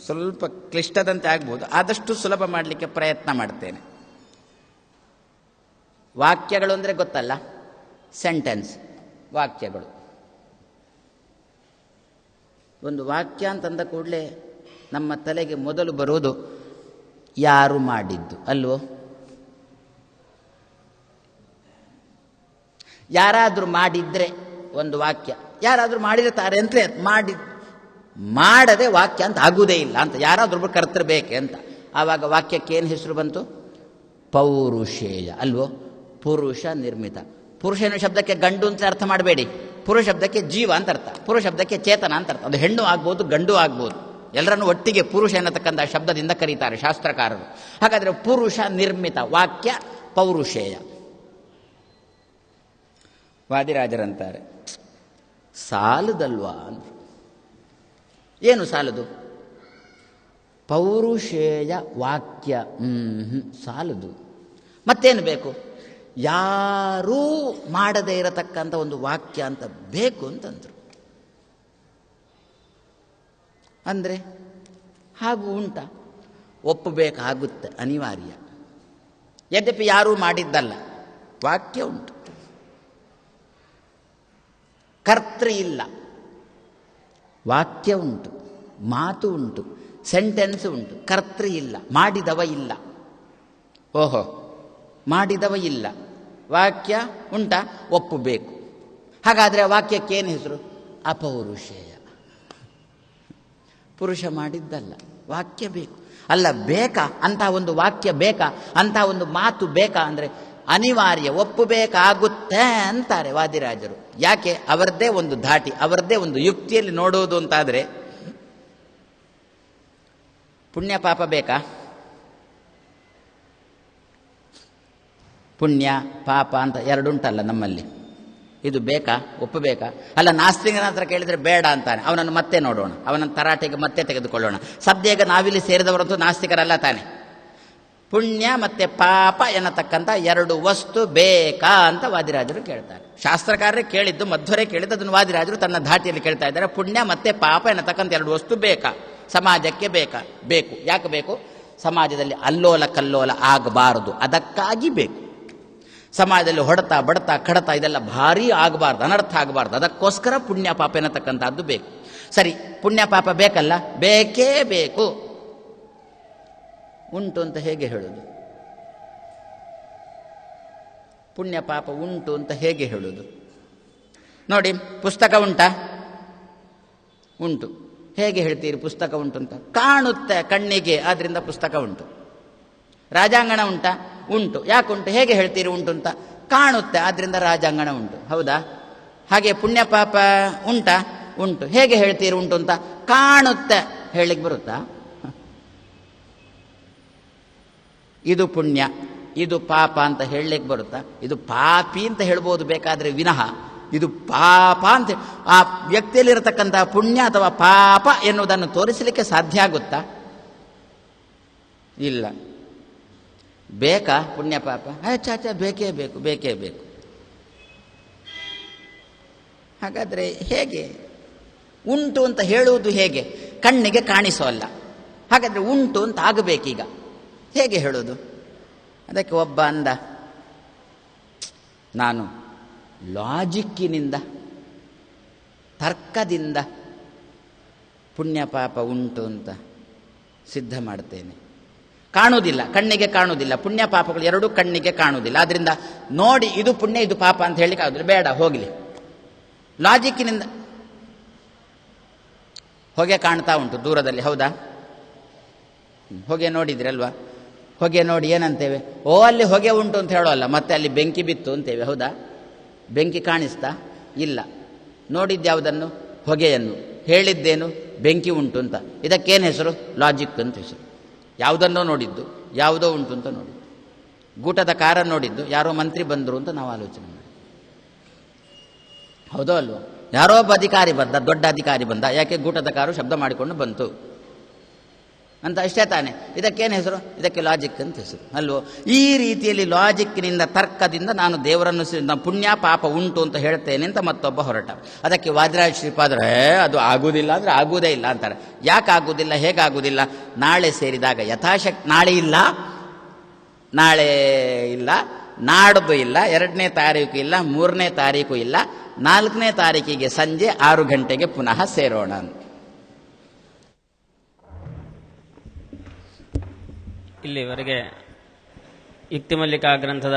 Speaker 1: ಸ್ವಲ್ಪ ಕ್ಲಿಷ್ಟದಂತೆ ಆಗ್ಬೋದು, ಆದಷ್ಟು ಸುಲಭ ಮಾಡಲಿಕ್ಕೆ ಪ್ರಯತ್ನ ಮಾಡ್ತೇನೆ. ವಾಕ್ಯಗಳು ಅಂದರೆ ಗೊತ್ತಲ್ಲ, ಸೆಂಟೆನ್ಸ್, ವಾಕ್ಯಗಳು. ಒಂದು ವಾಕ್ಯ ಅಂತಂದ ಕೂಡಲೇ ನಮ್ಮ ತಲೆಗೆ ಮೊದಲು ಬರುವುದು ಯಾರು ಮಾಡಿದ್ದು ಅಲ್ವೋ? ಯಾರಾದರೂ ಮಾಡಿದ್ರೆ ಒಂದು ವಾಕ್ಯ, ಯಾರಾದರೂ ಮಾಡಿರ್ತಾರೆ ಅಂದರೆ ಮಾಡದೆ ವಾಕ್ಯ ಅಂತ ಆಗುವುದೇ ಇಲ್ಲ ಅಂತ ಯಾರಾದ್ರೊಬ್ರು ಕರ್ತರ್ಬೇಕೆ ಅಂತ. ಆವಾಗ ವಾಕ್ಯಕ್ಕೆ ಏನು ಹೆಸರು ಬಂತು? ಪೌರುಷೇಯ ಅಲ್ವೋ? ಪುರುಷ ನಿರ್ಮಿತ. ಪುರುಷ ಎನ್ನುವ ಶಬ್ದಕ್ಕೆ ಗಂಡು ಅಂತ ಅರ್ಥ ಮಾಡಬೇಡಿ. ಪುರುಷ ಶಬ್ದಕ್ಕೆ ಜೀವ ಅಂತ ಅರ್ಥ, ಪುರುಷ ಶಬ್ದಕ್ಕೆ ಚೇತನ ಅಂತ ಅರ್ಥ. ಅದು ಹೆಣ್ಣು ಆಗ್ಬೋದು, ಗಂಡು ಆಗ್ಬೋದು, ಎಲ್ಲರನ್ನು ಒಟ್ಟಿಗೆ ಪುರುಷ ಎನ್ನತಕ್ಕಂಥ ಶಬ್ದದಿಂದ ಕರೀತಾರೆ ಶಾಸ್ತ್ರಕಾರರು. ಹಾಗಾದರೆ ಪುರುಷ ನಿರ್ಮಿತ ವಾಕ್ಯ ಪೌರುಷೇಯ. ವಾದಿರಾಜರಂತಾರೆ, ಸಾಲದಲ್ವಾ ಅಂದರು. ಏನು ಸಾಲದು? ಪೌರುಷೇಯ ವಾಕ್ಯ ಸಾಲದು. ಮತ್ತೇನು ಬೇಕು? ಯಾರೂ ಮಾಡದೇ ಇರತಕ್ಕಂಥ ಒಂದು ವಾಕ್ಯ ಅಂತ ಬೇಕು ಅಂತಂದ್ರು. ಅಂದರೆ ಹಾಗೂ ಉಂಟ? ಒಪ್ಪಬೇಕಾಗುತ್ತೆ, ಅನಿವಾರ್ಯ. ಯದ್ಯಪಿ ಯಾರೂ ಮಾಡಿದ್ದಲ್ಲ, ವಾಕ್ಯ ಉಂಟು, ಕರ್ತೃ ಇಲ್ಲ, ವಾಕ್ಯ ಉಂಟು, ಮಾತು ಉಂಟು, ಸೆಂಟೆನ್ಸ್ ಉಂಟು, ಕರ್ತೃ ಇಲ್ಲ, ಮಾಡಿದವ ಇಲ್ಲ. ಓಹೋ, ಮಾಡಿದವ ಇಲ್ಲ, ವಾಕ್ಯ ಉಂಟ, ಒಪ್ಪಬೇಕು. ಹಾಗಾದರೆ ವಾಕ್ಯಕ್ಕೇನು ಹೆಸರು? ಅಪೌರುಷೇಯ. ಪುರುಷ ಮಾಡಿದ್ದಲ್ಲ, ವಾಕ್ಯ ಬೇಕು. ಅಲ್ಲ, ಬೇಕಾ ಅಂತ ಒಂದು ವಾಕ್ಯ ಬೇಕಾ, ಅಂತ ಒಂದು ಮಾತು ಬೇಕಾ ಅಂದರೆ ಅನಿವಾರ್ಯ, ಒಪ್ಪಬೇಕಾಗುತ್ತೆ ಅಂತಾರೆ ವಾದಿರಾಜರು. ಯಾಕೆ? ಅವರದ್ದೇ ಒಂದು ಧಾಟಿ, ಅವರದ್ದೇ ಒಂದು ಯುಕ್ತಿಯಲ್ಲಿ ನೋಡುವುದು ಅಂತಾದರೆ, ಪುಣ್ಯ ಪಾಪ ಬೇಕಾ? ಪುಣ್ಯ ಪಾಪ ಅಂತ ಎರಡುಂಟಲ್ಲ ನಮ್ಮಲ್ಲಿ. ಇದು ಬೇಕಾ? ಒಪ್ಪಬೇಕಾ? ಅಲ್ಲ, ನಾಸ್ತಿಕನ ಹತ್ರ ಕೇಳಿದರೆ ಬೇಡ ಅಂತಾನೆ. ಅವನನ್ನು ಮತ್ತೆ ನೋಡೋಣ, ಅವನನ್ನು ತರಾಟೆಗೆ ಮತ್ತೆ ತೆಗೆದುಕೊಳ್ಳೋಣ. ಸದ್ಯಗ ನಾವಿಲ್ಲಿ ಸೇರಿದವರಂತೂ ನಾಸ್ತಿಕರಲ್ಲ ತಾನೆ. ಪುಣ್ಯ ಮತ್ತೆ ಪಾಪ ಎನ್ನತಕ್ಕಂಥ ಎರಡು ವಸ್ತು ಬೇಕಾ ಅಂತ ವಾದಿರಾಜರು ಕೇಳ್ತಾರೆ. ಶಾಸ್ತ್ರಕಾರರೇ ಕೇಳಿದ್ದು, ಮಧ್ವರೇ ಕೇಳಿದ್ದು, ಅದನ್ನು ವಾದಿರಾಜರು ತನ್ನ ಧಾಟಿಯಲ್ಲಿ ಕೇಳ್ತಾ ಇದ್ದಾರೆ. ಪುಣ್ಯ ಮತ್ತೆ ಪಾಪ ಎನ್ನತಕ್ಕಂಥ ಎರಡು ವಸ್ತು ಬೇಕಾ, ಸಮಾಜಕ್ಕೆ ಬೇಕು. ಯಾಕೆ ಬೇಕು? ಸಮಾಜದಲ್ಲಿ ಅಲ್ಲೋಲ ಕಲ್ಲೋಲ ಆಗಬಾರದು, ಅದಕ್ಕಾಗಿ ಬೇಕು. ಸಮಾಜದಲ್ಲಿ ಹೊಡೆತ ಬಡತ ಕಡತ ಇದೆಲ್ಲ ಭಾರೀ ಆಗಬಾರ್ದು, ಅನರ್ಥ ಆಗಬಾರ್ದು, ಅದಕ್ಕೋಸ್ಕರ ಪುಣ್ಯ ಪಾಪ ಎನ್ನತಕ್ಕಂಥದ್ದು ಬೇಕು. ಸರಿ, ಪುಣ್ಯ ಪಾಪ ಬೇಕಲ್ಲ, ಬೇಕೇ ಬೇಕು. ಉಂಟು ಅಂತ ಹೇಗೆ ಹೇಳೋದು? ಪುಣ್ಯ ಪಾಪ ಉಂಟು ಅಂತ ಹೇಗೆ ಹೇಳೋದು? ನೋಡಿ, ಪುಸ್ತಕ ಉಂಟಾ? ಉಂಟು. ಹೇಗೆ ಹೇಳ್ತೀರಿ ಪುಸ್ತಕ ಉಂಟು ಅಂತ? ಕಾಣುತ್ತೆ ಕಣ್ಣಿಗೆ, ಆದ್ರಿಂದ ಪುಸ್ತಕ ಉಂಟು. ರಾಜಾಂಗಣ ಉಂಟಾ? ಉಂಟು. ಯಾಕುಂಟು? ಹೇಗೆ ಹೇಳ್ತೀರಿ ಉಂಟು ಅಂತ? ಕಾಣುತ್ತೆ, ಆದ್ರಿಂದ ರಾಜಾಂಗಣ ಉಂಟು. ಹೌದಾ? ಹಾಗೆ ಪುಣ್ಯ ಪಾಪ ಉಂಟಾ? ಉಂಟು. ಹೇಗೆ ಹೇಳ್ತೀರಿ ಉಂಟು ಅಂತ? ಕಾಣುತ್ತೆ. ಹೇಳಿಕ್ ಬರುತ್ತಾ? ಇದು ಪುಣ್ಯ, ಇದು ಪಾಪ ಅಂತ ಹೇಳಲಿಕ್ಕೆ ಬರುತ್ತಾ? ಇದು ಪಾಪಿ ಅಂತ ಹೇಳ್ಬೋದು ಬೇಕಾದ್ರೆ ವಿನಃ ಇದು ಪಾಪ ಅಂತ ಆ ವ್ಯಕ್ತಿಯಲ್ಲಿರತಕ್ಕಂತಹ ಪುಣ್ಯ ಅಥವಾ ಪಾಪ ಎನ್ನುವುದನ್ನು ತೋರಿಸಲಿಕ್ಕೆ ಸಾಧ್ಯ ಆಗುತ್ತಾ? ಇಲ್ಲ. ಬೇಕಾ ಪುಣ್ಯ ಪಾಪ? ಚಾಚಾ ಬೇಕೇ ಬೇಕು. ಹಾಗಾದ್ರೆ ಹೇಗೆ ಉಂಟು ಅಂತ ಹೇಳುವುದು? ಹೇಗೆ? ಕಣ್ಣಿಗೆ ಕಾಣಿಸೋಲ್ಲ. ಹಾಗಾದ್ರೆ ಉಂಟು ಅಂತ ಆಗಬೇಕೀಗ. ಹೇಗೆ ಹೇಳೋದು? ಅದಕ್ಕೆ ಒಬ್ಬ ಅಂದ, ನಾನು ಲಾಜಿಕ್ಕಿನಿಂದ, ತರ್ಕದಿಂದ ಪುಣ್ಯ ಪಾಪ ಉಂಟು ಅಂತ ಸಿದ್ಧ ಮಾಡ್ತೇನೆ. ಕಾಣುವುದಿಲ್ಲ, ಕಣ್ಣಿಗೆ ಕಾಣುವುದಿಲ್ಲ. ಪುಣ್ಯ ಪಾಪಗಳು ಎರಡೂ ಕಣ್ಣಿಗೆ ಕಾಣುವುದಿಲ್ಲ. ಆದ್ರಿಂದ ನೋಡಿ ಇದು ಪುಣ್ಯ ಇದು ಪಾಪ ಅಂತ ಹೇಳಿಕ್ಕೆ ಆಗುದಿಲ್ಲ. ಬೇಡ, ಹೋಗಲಿ. ಲಾಜಿಕ್ಕಿನಿಂದ ಹೊಗೆ ಕಾಣ್ತಾ ಉಂಟು ದೂರದಲ್ಲಿ, ಹೌದಾ? ಹೊಗೆ ನೋಡಿದ್ರಲ್ವಾ? ಹೊಗೆ ನೋಡಿ ಏನಂತೇವೆ? ಓ, ಅಲ್ಲಿ ಹೊಗೆ ಉಂಟು ಅಂತ ಹೇಳೋಲ್ಲ, ಮತ್ತೆ ಅಲ್ಲಿ ಬೆಂಕಿ ಬಿತ್ತು ಅಂತೇವೆ, ಹೌದಾ? ಬೆಂಕಿ ಕಾಣಿಸ್ತಾ? ಇಲ್ಲ. ನೋಡಿದ್ಯಾವುದನ್ನು? ಹೊಗೆಯನ್ನು. ಹೇಳಿದ್ದೇನು? ಬೆಂಕಿ ಉಂಟು ಅಂತ. ಇದಕ್ಕೇನು ಹೆಸರು? ಲಾಜಿಕ್ ಅಂತ ಹೆಸರು. ಯಾವುದನ್ನೋ ನೋಡಿದ್ದು, ಯಾವುದೋ ಉಂಟು ಅಂತ ನೋಡಿದ್ದು. ಗೂಟದ ಕಾರ ನೋಡಿದ್ದು, ಯಾರೋ ಮಂತ್ರಿ ಬಂದರು ಅಂತ ನಾವು ಆಲೋಚನೆ ಮಾಡಿ, ಹೌದೋ ಅಲ್ವೋ? ಯಾರೋ ಒಬ್ಬ ಅಧಿಕಾರಿ ಬಂದ, ದೊಡ್ಡ ಅಧಿಕಾರಿ ಬಂದ, ಯಾಕೆ ಗೂಟದ ಕಾರು ಶಬ್ದ ಮಾಡಿಕೊಂಡು ಬಂತು ಅಂತ, ಅಷ್ಟೇ ತಾನೆ. ಇದಕ್ಕೇನು ಹೆಸರು? ಇದಕ್ಕೆ ಲಾಜಿಕ್ ಅಂತ ಹೆಸರು, ಅಲ್ವೋ? ಈ ರೀತಿಯಲ್ಲಿ ಲಾಜಿಕ್ನಿಂದ, ತರ್ಕದಿಂದ ನಾನು ದೇವರನ್ನು ಪುಣ್ಯ ಪಾಪ ಉಂಟು ಅಂತ ಹೇಳ್ತೇನೆ ಅಂತ ಮತ್ತೊಬ್ಬ ಹೊರಟ. ಅದಕ್ಕೆ ವಾದಿರಾಜ ಶ್ರೀಪಾದರು ಅದು ಆಗುವುದಿಲ್ಲ ಅಂದರೆ ಆಗುವುದೇ ಇಲ್ಲ ಅಂತಾರೆ. ಯಾಕೆ ಆಗುವುದಿಲ್ಲ? ಹೇಗಾಗುವುದಿಲ್ಲ? ನಾಳೆ ಸೇರಿದಾಗ ಯಥಾಶಕ್ತಿ, ನಾಳೆ ಇಲ್ಲ, ನಾಡ್ದು ಇಲ್ಲ, 2ನೇ ತಾರೀಕು ಇಲ್ಲ, 3ನೇ ತಾರೀಕು ಇಲ್ಲ, 4ನೇ ತಾರೀಕಿಗೆ ಸಂಜೆ 6 ಗಂಟೆಗೆ ಪುನಃ ಸೇರೋಣ.
Speaker 2: ಇಲ್ಲಿವರೆಗೆ ಯುಕ್ತಿಮಲ್ಲಿಕಾ ಗ್ರಂಥದ